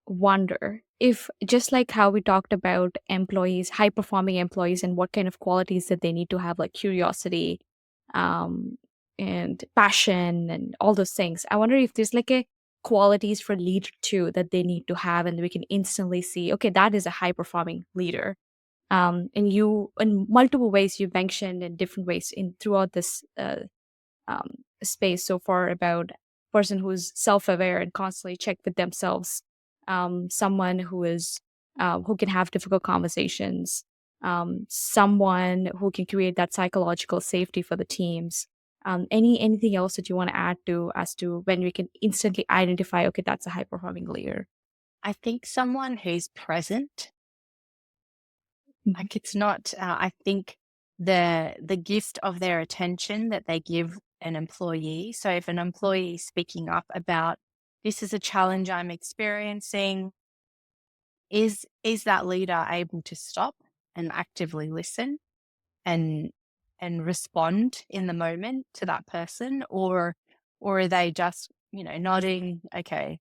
wonder if, just like how we talked about employees, high performing employees, and what kind of qualities that they need to have, like curiosity, um, and passion, and all those things. I wonder if there's like a qualities for leader too that they need to have, and we can instantly see, okay, that is a high performing leader. And you, in multiple ways, you mentioned in different ways in throughout this space so far about person who's self-aware and constantly check with themselves, someone who is who can have difficult conversations, someone who can create that psychological safety for the teams. Anything else that you want to add to as to when we can instantly identify, okay, that's a high performing leader? I think someone who's present. Mhm. Like it's not, I think the gift of their attention that they give an employee. So if an employee is speaking up about this is a challenge I'm experiencing, is that leader able to stop and actively listen and respond in the moment to that person, or are they just, nodding, okay,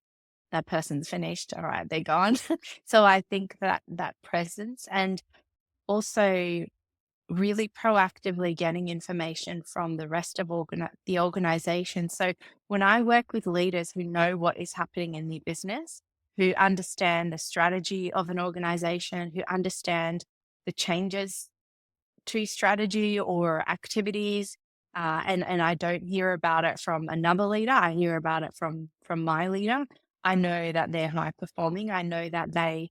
that person's finished, all right, they're gone. So I think that presence, and also really proactively getting information from the rest of the organization. So when I work with leaders who know what is happening in the business, who understand the strategy of an organization, who understand the changes to strategy or activities, and I don't hear about it from another leader, I hear about it from my leader. I know that they're high performing. I know that they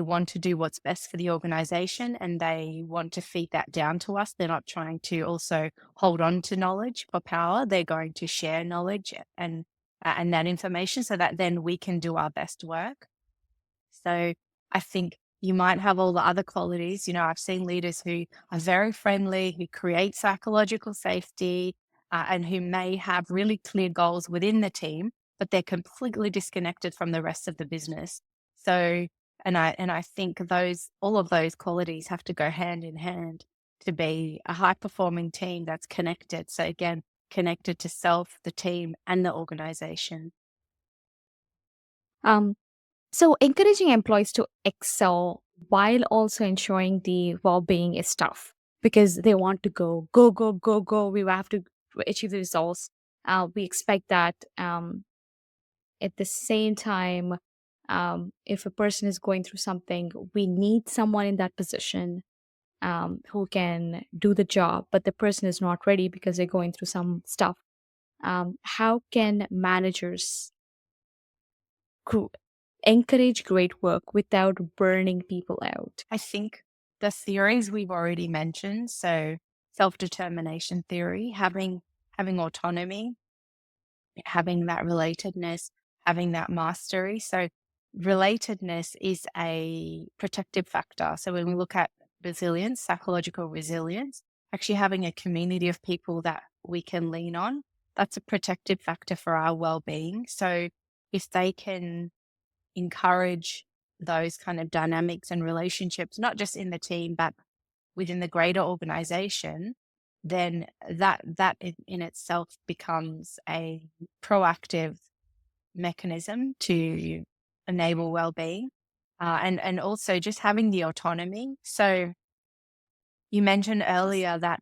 want to do what's best for the organization and they want to feed that down to us. They're not trying to also hold on to knowledge for power. They're going to share knowledge and that information so that then we can do our best work. So I think you might have all the other qualities. I've seen leaders who are very friendly, who create psychological safety, and who may have really clear goals within the team, but they're completely disconnected from the rest of the business. So, and I think all of those qualities have to go hand in hand to be a high performing team that's connected. So again, connected to self, the team, and the organization. Um, so encouraging employees to excel while also ensuring the well-being is tough because they want to go, go, go, go, go. We have to achieve the results. We expect that. At the same time, if a person is going through something, we need someone in that position who can do the job, but the person is not ready because they're going through some stuff. How can managers cr- encourage great work without burning people out? I think the theories we've already mentioned, so self-determination theory, having autonomy, having that relatedness, having that mastery. So relatedness is a protective factor. So when we look at resilience, psychological resilience, actually having a community of people that we can lean on, that's a protective factor for our well-being. So if they can encourage those kind of dynamics and relationships, not just in the team, but within the greater organization, then that in itself becomes a proactive mechanism to enable well-being, and also just having the autonomy. So you mentioned earlier that,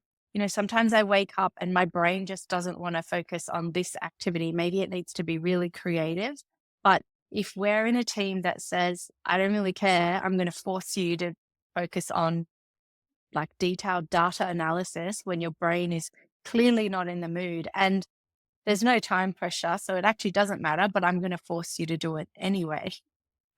sometimes I wake up and my brain just doesn't want to focus on this activity. Maybe it needs to be really creative. But if we're in a team that says, I don't really care, I'm going to force you to focus on like detailed data analysis when your brain is clearly not in the mood. And there's no time pressure. So it actually doesn't matter, but I'm going to force you to do it anyway.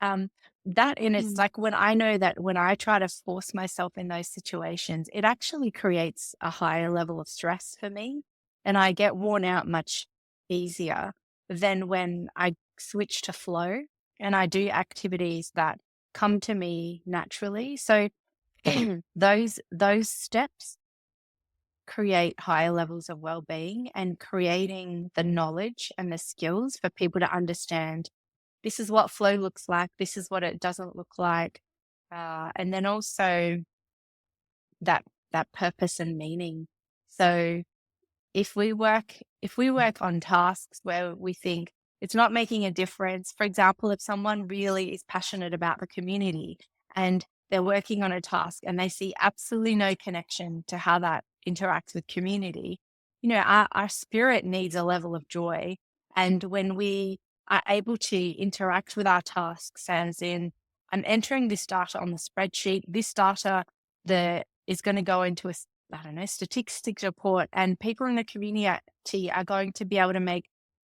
Um, that in it's Mm. like when I know that when I try to force myself in those situations, it actually creates a higher level of stress for me. And I get worn out much easier than when I switch to flow and I do activities that come to me naturally. So those steps create higher levels of well-being and creating the knowledge and the skills for people to understand this is what flow looks like, this is what it doesn't look like. And then also that purpose and meaning. So if we work on tasks where we think it's not making a difference, for example, if someone really is passionate about the community and they're working on a task and they see absolutely no connection to how that interacts with community, our spirit needs a level of joy. And when we are able to interact with our tasks, as in, I'm entering this data on the spreadsheet, this data is going to go into I don't know, statistics report, and people in the community are going to be able to make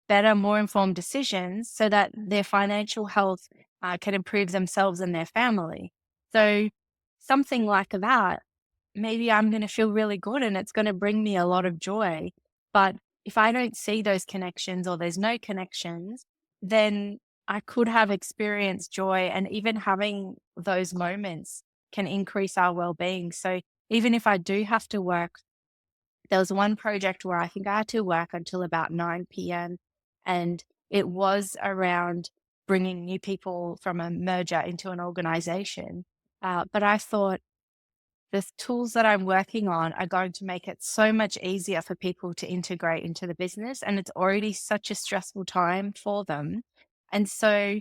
better, more informed decisions so that their financial health can improve themselves and their family. So something like that, maybe I'm going to feel really good and it's going to bring me a lot of joy. But if I don't see those connections or there's no connections, then I could have experienced joy, and even having those moments can increase our well-being. So even if I do have to work, there was one project where I think I had to work until about 9 p.m. and it was around bringing new people from a merger into an organization. But I thought the tools that I'm working on are going to make it so much easier for people to integrate into the business. And it's already such a stressful time for them. And so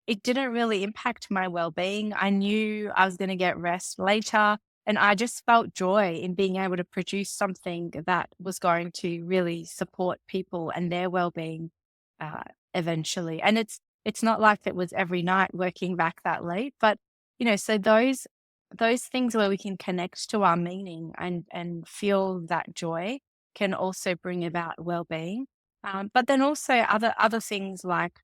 it didn't really impact my well-being. I knew I was going to get rest later, and I just felt joy in being able to produce something that was going to really support people and their well-being uh, eventually. And it's not like it was every night working back that late, but so those things where we can connect to our meaning and feel that joy can also bring about well-being. But then also other things like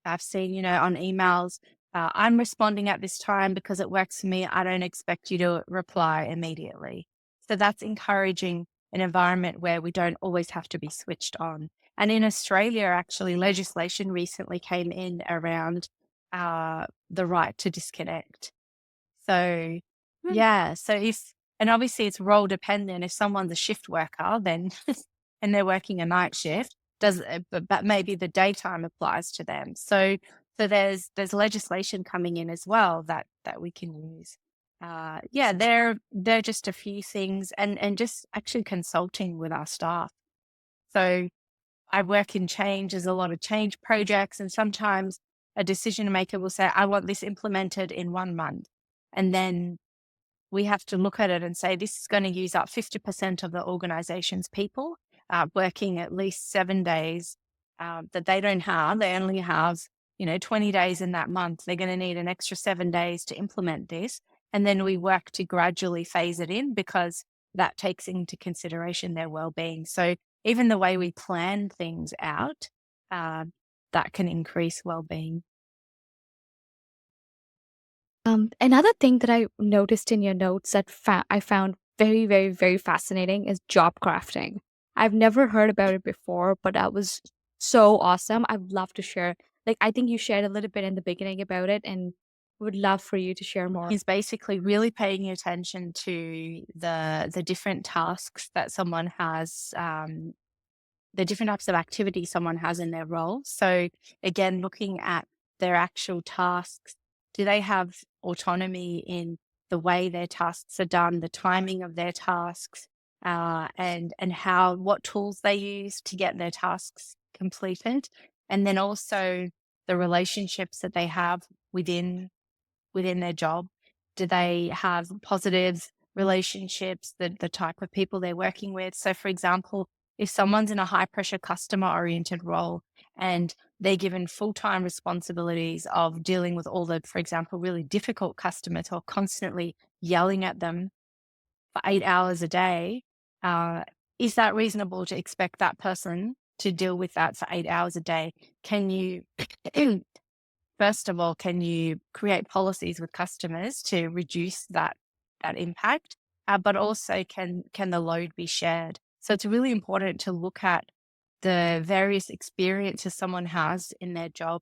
I've seen, on emails, I'm responding at this time because it works for me. I don't expect you to reply immediately. So that's encouraging an environment where we don't always have to be switched on. And in Australia, actually, legislation recently came in around the right to disconnect. So, Hmm. yeah. And obviously it's role dependent. If someone's a shift worker, then, and they're working a night shift, but maybe the daytime applies to them. So there's legislation coming in as well that we can use. Yeah, they're just a few things, and just actually consulting with our staff. So I work in change. There's a lot of change projects, and sometimes a decision maker will say, I want this implemented in 1 month. And then we have to look at it and say, this is going to use up 50% of the organization's people working at least 7 days that they don't have. They only have, 20 days in that month. They're going to need an extra 7 days to implement this. And then we work to gradually phase it in because that takes into consideration their well-being. So even the way we plan things out, uh, that can increase well-being. Another thing that I noticed in your notes that I found very, very, very fascinating is job crafting. I've never heard about it before, but that was so awesome. I'd love to share. Like, I think you shared a little bit in the beginning about it, and would love for you to share more. Is basically really paying attention to the different tasks that someone has, the different types of activity someone has in their role. So again, looking at their actual tasks, do they have autonomy in the way their tasks are done, the timing of their tasks, and how what tools they use to get their tasks completed, and then also the relationships that they have within their job? Do they have positive relationships, the type of people they're working with? So, for example, if someone's in a high pressure customer oriented role and they're given full time responsibilities of dealing with all the, for example, really difficult customers who are constantly yelling at them for 8 hours a day, uh, is that reasonable to expect that person to deal with that for 8 hours a day? Can you, first of all, can you create policies with customers to reduce that impact? But also, can the load be shared? So it's really important to look at the various experiences someone has in their job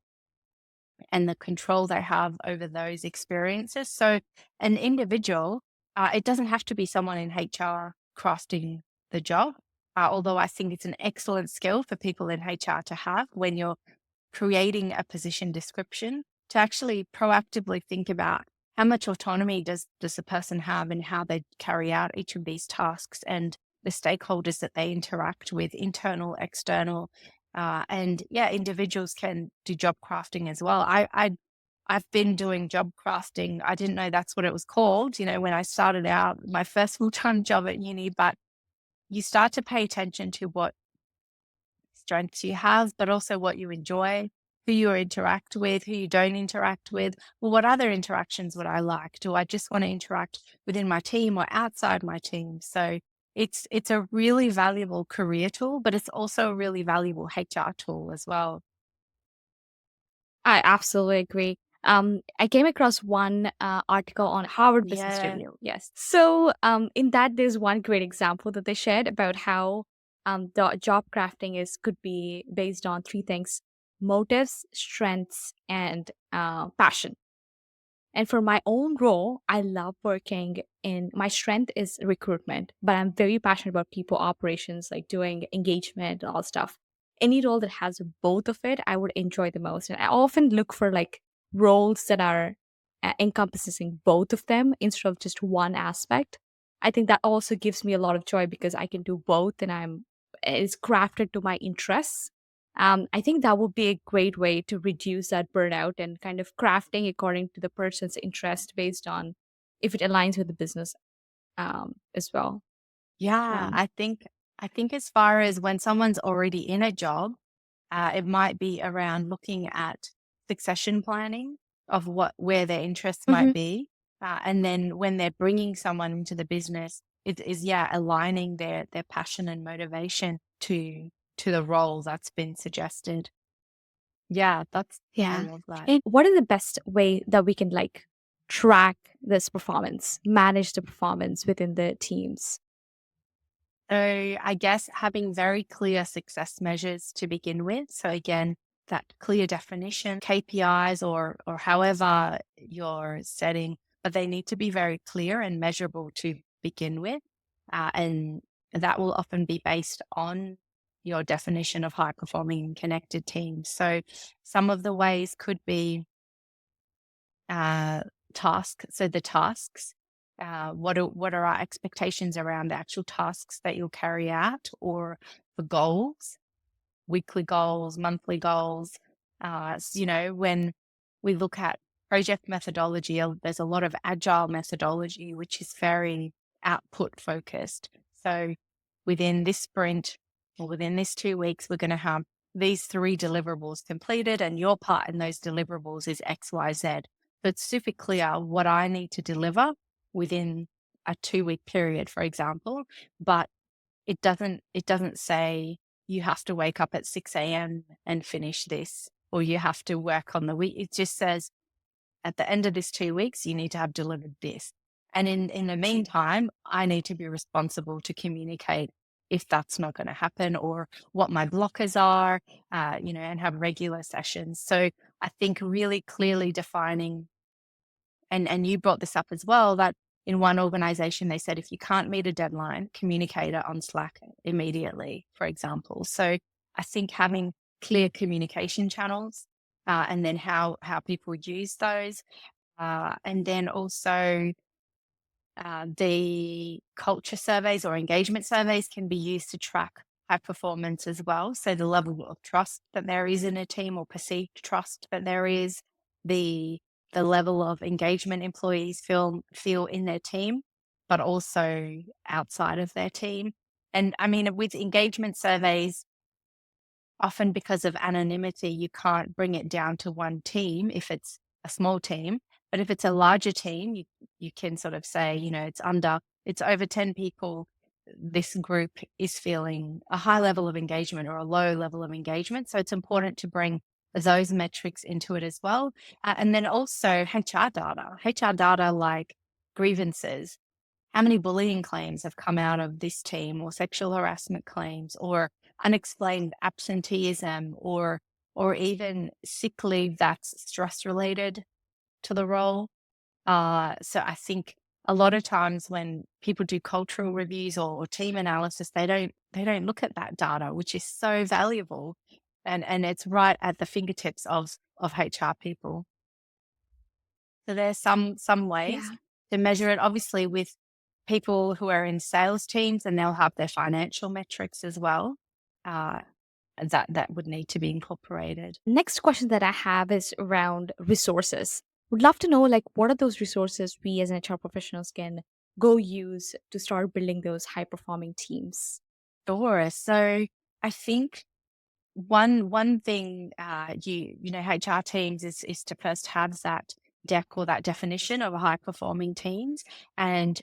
and the control they have over those experiences. So, an individual, it doesn't have to be someone in HR crafting the job, although I think it's an excellent skill for people in HR to have when you're creating a position description, to actually proactively think about how much autonomy does a person have and how they carry out each of these tasks and the stakeholders that they interact with, internal, external, and yeah, individuals can do job crafting as well. I've been doing job crafting. I didn't know that's what it was called, when I started out my first full time job at uni. But you start to pay attention to what strengths you have, but also what you enjoy, who you interact with, who you don't interact with. Well, what other interactions would I like? Do I just want to interact within my team or outside my team? So it's a really valuable career tool, but it's also a really valuable HR tool as well. I absolutely agree. I came across one article on Harvard Business Yeah. Review. Yes. So, in that, there's one great example that they shared about how the job crafting is could be based on three things: motives, strengths, and passion. And for my own role, I love working in my strength is recruitment, but I'm very passionate about people operations, like doing engagement and all stuff. Any role that has both of it, I would enjoy the most. And I often look for like roles that are encompassing both of them instead of just one aspect. I think that also gives me a lot of joy because I can do both and it's crafted to my interests. I think that would be a great way to reduce that burnout and kind of crafting according to the person's interest based on if it aligns with the business as well. Yeah, Um, I think as far as when someone's already in a job, it might be around looking at succession planning of where their interests might mhm. be, and then when they're bringing someone into the business, it is yeah aligning their passion and motivation to the role that's been suggested. Yeah, I Yeah. love that. And what are the best way that we can like track this performance, manage the performance within the teams? So I guess having very clear success measures to begin with. So again, that clear definition, KPIs or however you're setting, but they need to be very clear and measurable to begin with. And that will often be based on your definition of high performing connected teams. So some of the ways could be uh, task. So the tasks, what are our expectations around the actual tasks that you'll carry out, or the goals, weekly goals, monthly goals. When we look at project methodology, there's a lot of agile methodology, which is very output focused. So within this sprint or within this 2 weeks, we're going to have these three deliverables completed, and your part in those deliverables is XYZ. So it's super clear what I need to deliver within a 2 week period, for example, but it doesn't say you have to wake up at 6 a.m. and finish this, or you have to work on the week. It just says at the end of this 2 weeks, you need to have delivered this. And in the meantime, I need to be responsible to communicate if that's not going to happen, or what my blockers are, and have regular sessions. So I think really clearly defining, and you brought this up as well, that in one organization they said if you can't meet a deadline, communicate it on Slack immediately, for example. So I think having clear communication channels, and then how people use those, and then also the culture surveys or engagement surveys can be used to track high performance as well. So the level of trust that there is in a team, or perceived trust that there is, the the level of engagement employees feel in their team, but also outside of their team. And I mean, with engagement surveys, often because of anonymity, you can't bring it down to one team if it's a small team. But if it's a larger team, you can sort of say, it's over 10 people. this group is feeling a high level of engagement or a low level of engagement. So it's important to bring those metrics into it as well. And then also HR data like grievances. How many bullying claims have come out of this team, or sexual harassment claims, or unexplained absenteeism, or even sick leave that's stress related to the role? So I think a lot of times when people do cultural reviews or team analysis, they don't look at that data, which is so valuable, and it's right at the fingertips of HR people. So there's some ways Yeah. to measure it. Obviously, with people who are in sales teams, and they'll have their financial metrics as well. Uh, that would need to be incorporated. Next question that I have is around resources. Would love to know, like, what are those resources we as HR professionals can go use to start building those high performing teams? Sure. So I think one thing HR teams is to first have that deck or that definition of high performing teams, and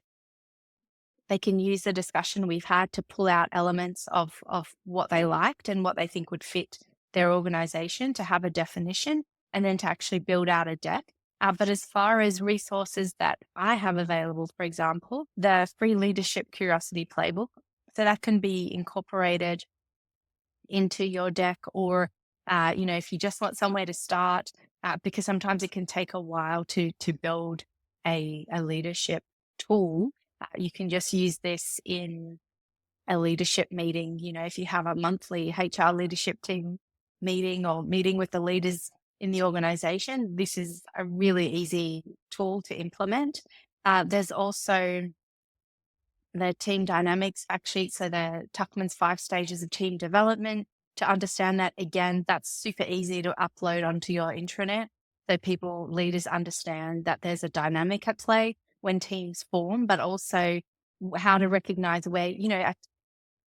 they can use the discussion we've had to pull out elements of what they liked and what they think would fit their organization, to have a definition, and then to actually build out a deck. But as far as resources that I have available, for example, the free leadership curiosity playbook, so that can be incorporated into your deck, or if you just want somewhere to start, because sometimes it can take a while to build a leadership tool. You can just use this in a leadership meeting. If you have a monthly HR leadership team meeting or meeting with the leaders in the organization, this is a really easy tool to implement. There's also the team dynamics fact sheet. So the Tuckman's 5 stages of team development. To understand that, again, that's super easy to upload onto your intranet. So leaders understand that there's a dynamic at play when teams form, but also how to recognize where,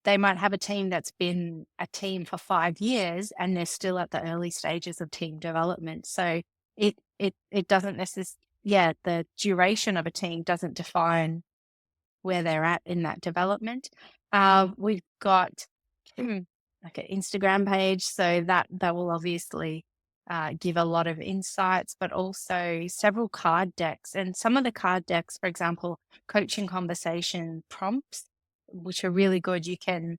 they might have a team that's been a team for 5 years and they're still at the early stages of team development. So it doesn't necessarily, the duration of a team doesn't define where they're at in that development. We've got like an Instagram page, so that will obviously give a lot of insights, but also several card decks. And some of the card decks, for example, coaching conversation prompts, which are really good. You can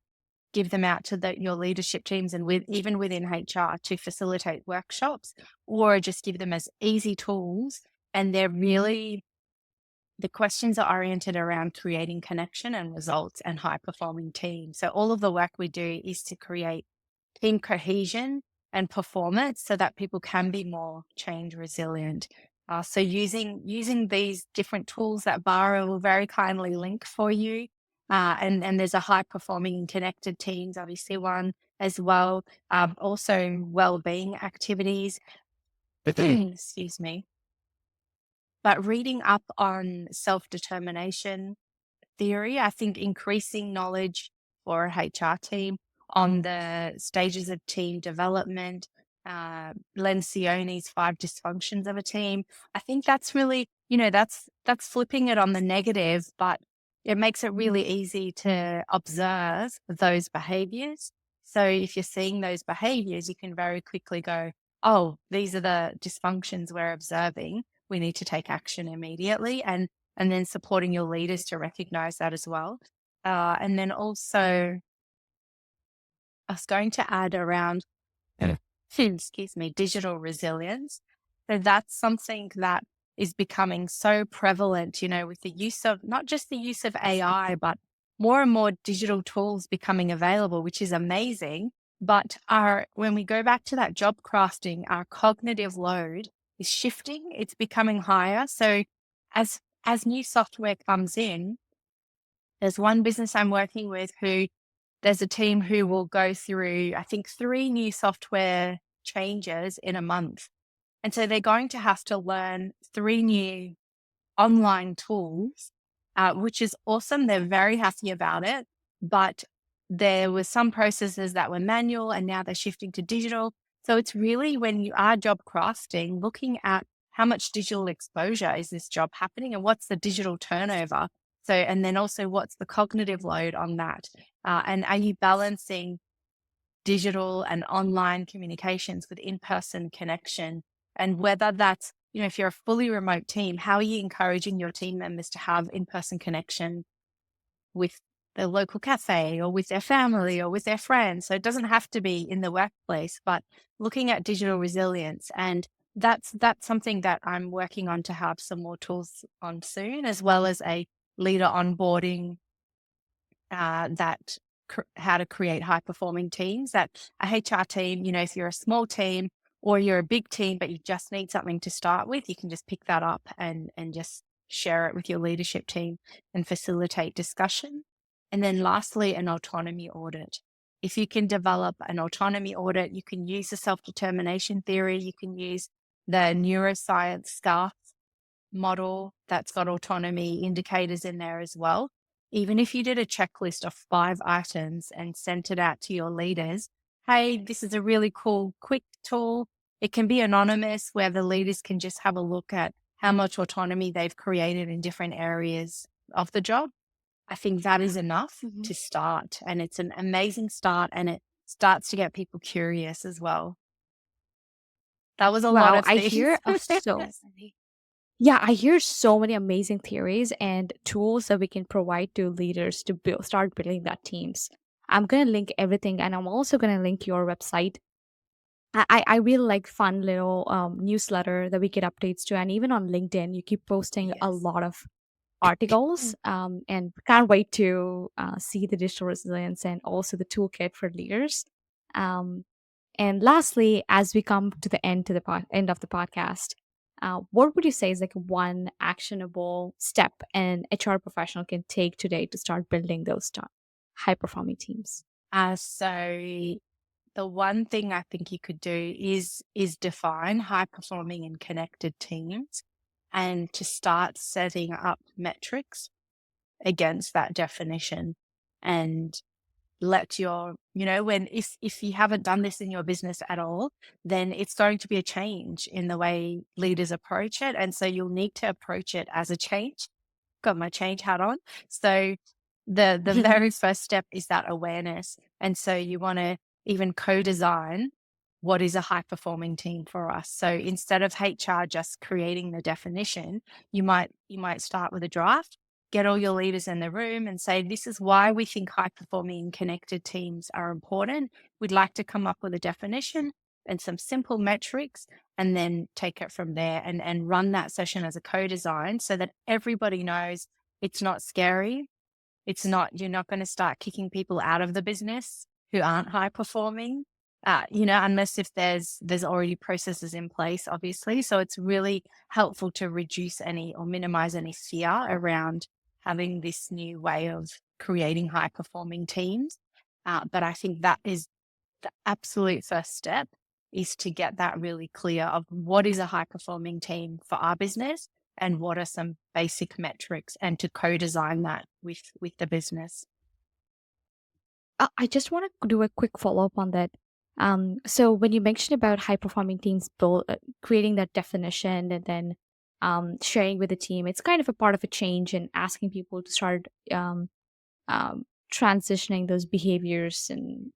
give them out to your leadership teams and even within HR to facilitate workshops, or just give them as easy tools. And the questions are oriented around creating connection and results and high performing teams. So all of the work we do is to create team cohesion and performance so that people can be more change resilient. So using these different tools that Vara will very kindly link for you. And there's a high performing and connected teams, obviously one as well. Also wellbeing activities. Excuse me. But reading up on self-determination theory, I think increasing knowledge for a HR team on the stages of team development, Lencioni's 5 dysfunctions of a team. I think that's really, that's flipping it on the negative, but it makes it really easy to observe those behaviors. So if you're seeing those behaviors, you can very quickly go, oh, these are the dysfunctions we're observing. We need to take action immediately. And then supporting your leaders to recognize that as well. And then also, I was going to add around, excuse me, digital resilience. So that's something that is becoming so prevalent, with the use of not just the use of AI, but more and more digital tools becoming available, which is amazing. But when we go back to that job crafting, our cognitive load is shifting. It's becoming higher. So as new software comes in, there's one business I'm working with who there's a team who will go through, I think, 3 new software changes in a month. And so they're going to have to learn 3 new online tools, which is awesome. They're very happy about it. But there were some processes that were manual and now they're shifting to digital. So it's really, when you are job crafting, looking at how much digital exposure is this job happening and what's the digital turnover. So, and then also what's the cognitive load on that? And are you balancing digital and online communications with in-person connection? And whether that's, if you're a fully remote team, how are you encouraging your team members to have in-person connection with the local cafe or with their family or with their friends? So it doesn't have to be in the workplace, but looking at digital resilience. And that's something that I'm working on to have some more tools on soon, as well as a leader onboarding that how to create high performing teams. That a HR team, if you're a small team or you're a big team, but you just need something to start with, you can just pick that up and just share it with your leadership team and facilitate discussion. And then lastly, an autonomy audit. If you can develop an autonomy audit, you can use the self-determination theory, you can use the neuroscience SCARF model that's got autonomy indicators in there as well. Even if you did a checklist of 5 items and sent it out to your leaders, hey, this is a really cool, quick tool. It can be anonymous where the leaders can just have a look at how much autonomy they've created in different areas of the job. I think that is enough to start. And it's an amazing start, and it starts to get people curious as well. That was a lot Wow, of I things. hear of so many. Yeah, I hear so many amazing theories and tools that we can provide to leaders to start building that teams. I'm gonna link everything, and I'm also gonna link your website. I really like fun little newsletter that we get updates to, and even on LinkedIn, you keep posting a Yes. lot of articles, and can't wait to see the digital resilience and also the toolkit for leaders. Um, and lastly, as we come to the end end of the podcast, what would you say is like one actionable step an HR professional can take today to start building those high performing teams? So the one thing I think you could do is define high performing and connected teams, and to start setting up metrics against that definition, and let your, when if you haven't done this in your business at all, then it's going to be a change in the way leaders approach it. And so you'll need to approach it as a change. Got my change hat on. So the very first step is that awareness. And so you want to even co-design what is a high performing team for us. So instead of HR just creating the definition, you might start with a draft, get all your leaders in the room and say, this is why we think high performing and connected teams are important. We'd like to come up with a definition and some simple metrics, and then take it from there, and run that session as a co-design so that everybody knows it's not scary. It's not, you're not going to start kicking people out of the business who aren't high performing, unless if there's already processes in place, obviously. So it's really helpful to reduce any or minimize any fear around having this new way of creating high performing teams. But I think that is the absolute first step, is to get that really clear of what is a high performing team for our business and what are some basic metrics, and to co-design that with the business. I just want to do a quick follow up on that. So when you mentioned about high performing teams creating that definition and then sharing with the team, it's kind of a part of a change and asking people to start transitioning those behaviors and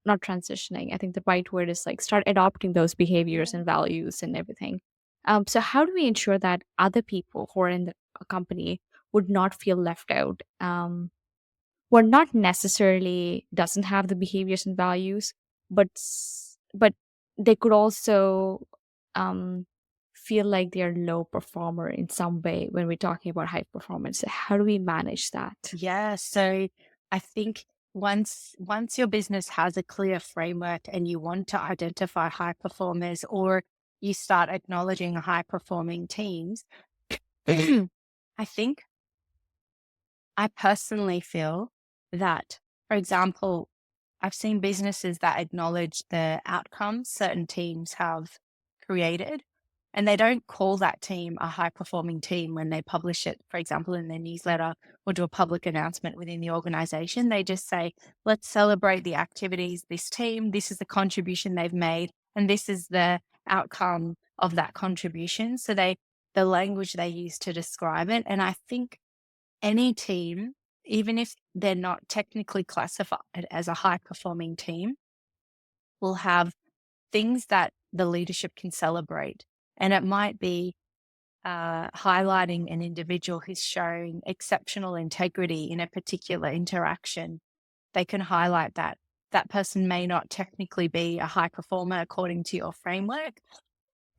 not transitioning. I think the right word is like start adopting those behaviors and values and everything. So how do we ensure that other people who are in the company would not feel left out? Well, not necessarily doesn't have the behaviors and values, but but they could also um, feel like they're low performer in some way when we're talking about high performance. So how do we manage that? Yeah. So I think once your business has a clear framework and you want to identify high performers, or you start acknowledging high performing teams, I think I personally feel that, for example, I've seen businesses that acknowledge the outcomes certain teams have created, and they don't call that team a high performing team when they publish it, for example, in their newsletter or do a public announcement within the organization. They just say, let's celebrate the activities, this team, this is the contribution they've made, and this is the outcome of that contribution. So the language they use to describe it. And I think any team, even if they're not technically classified as a high performing team, will have things that the leadership can celebrate. And it might be highlighting an individual who's showing exceptional integrity in a particular interaction. They can highlight that. That person may not technically be a high performer according to your framework,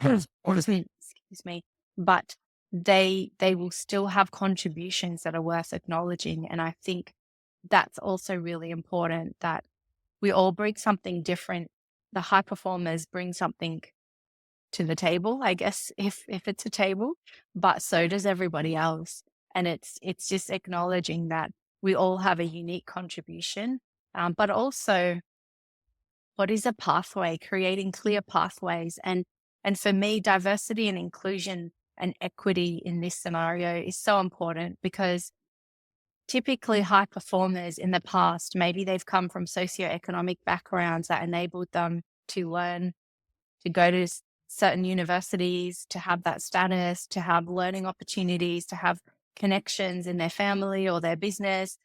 excuse me, but they will still have contributions that are worth acknowledging. And I think that's also really important, that we all bring something different. The high performers bring something to the table, I guess, if it's a table, but so does everybody else. And it's just acknowledging that we all have a unique contribution, but also what is a pathway, creating clear pathways. And for me, diversity and inclusion and equity in this scenario is so important, because typically high performers in the past, maybe they've come from socioeconomic backgrounds that enabled them to learn, to go to certain universities, to have that status, to have learning opportunities, to have connections in their family or their business,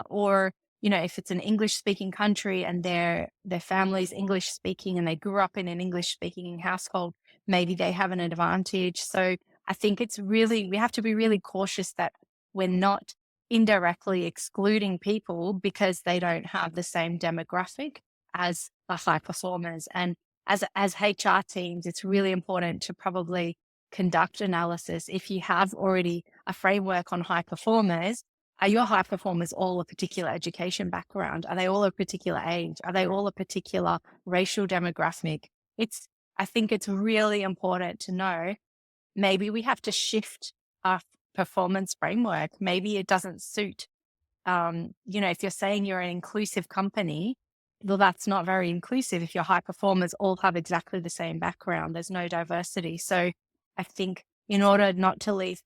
or if it's an English speaking country and their family's English speaking and they grew up in an English speaking household, maybe they have an advantage. So I think we have to be really cautious that we're not indirectly excluding people because they don't have the same demographic as the high performers. And as HR teams, it's really important to probably conduct analysis. If you have already a framework on high performers, are your high performers all a particular education background? Are they all a particular age? Are they all a particular racial demographic? I think it's really important to know, maybe we have to shift our performance framework. Maybe it doesn't suit, if you're saying you're an inclusive company, well, that's not very inclusive if your high performers all have exactly the same background. There's no diversity. So I think in order not to leave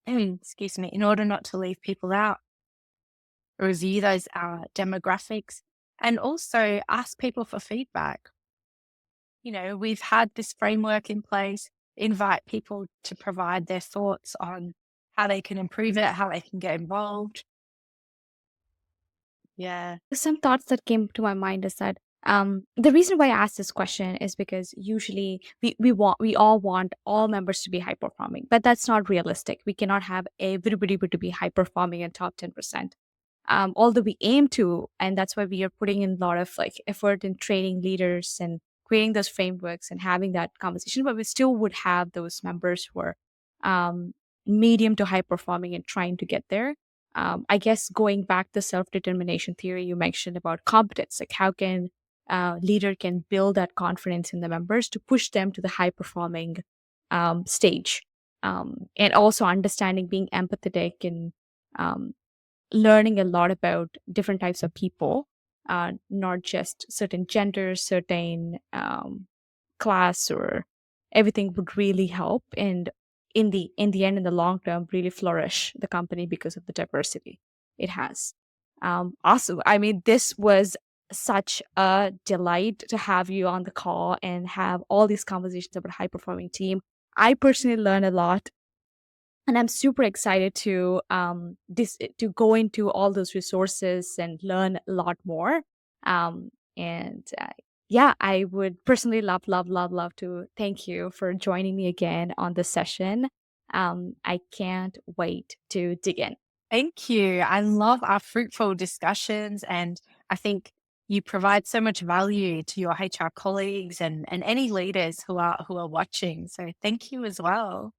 excuse me, in order not to leave people out, review those demographics, and also ask people for feedback. We've had this framework in place, invite people to provide their thoughts on how they can improve it, how they can get involved. Yeah. Some thoughts that came to my mind is that the reason why I asked this question is because usually we all want all members to be high performing, but that's not realistic. We cannot have everybody to be high performing in top 10%. Although we aim to, and that's why we are putting in a lot of like effort in training leaders and creating those frameworks and having that conversation, but we still would have those members who are um, medium to high performing and trying to get there. I guess going back to self-determination theory you mentioned about competence, like how can leader can build that confidence in the members to push them to the high performing stage, and also understanding, being empathetic, and um, learning a lot about different types of people, not just certain genders, certain class, or everything would really help. And in the end, in the long term, really flourish the company because of the diversity it has. Awesome. I mean, this was such a delight to have you on the call and have all these conversations about high performing team. I personally learned a lot, and I'm super excited to to go into all those resources and learn a lot more. And Yeah, I would personally love to thank you for joining me again on this session. I can't wait to dig in. Thank you. I love our fruitful discussions, and I think you provide so much value to your HR colleagues and any leaders who are watching. So thank you as well.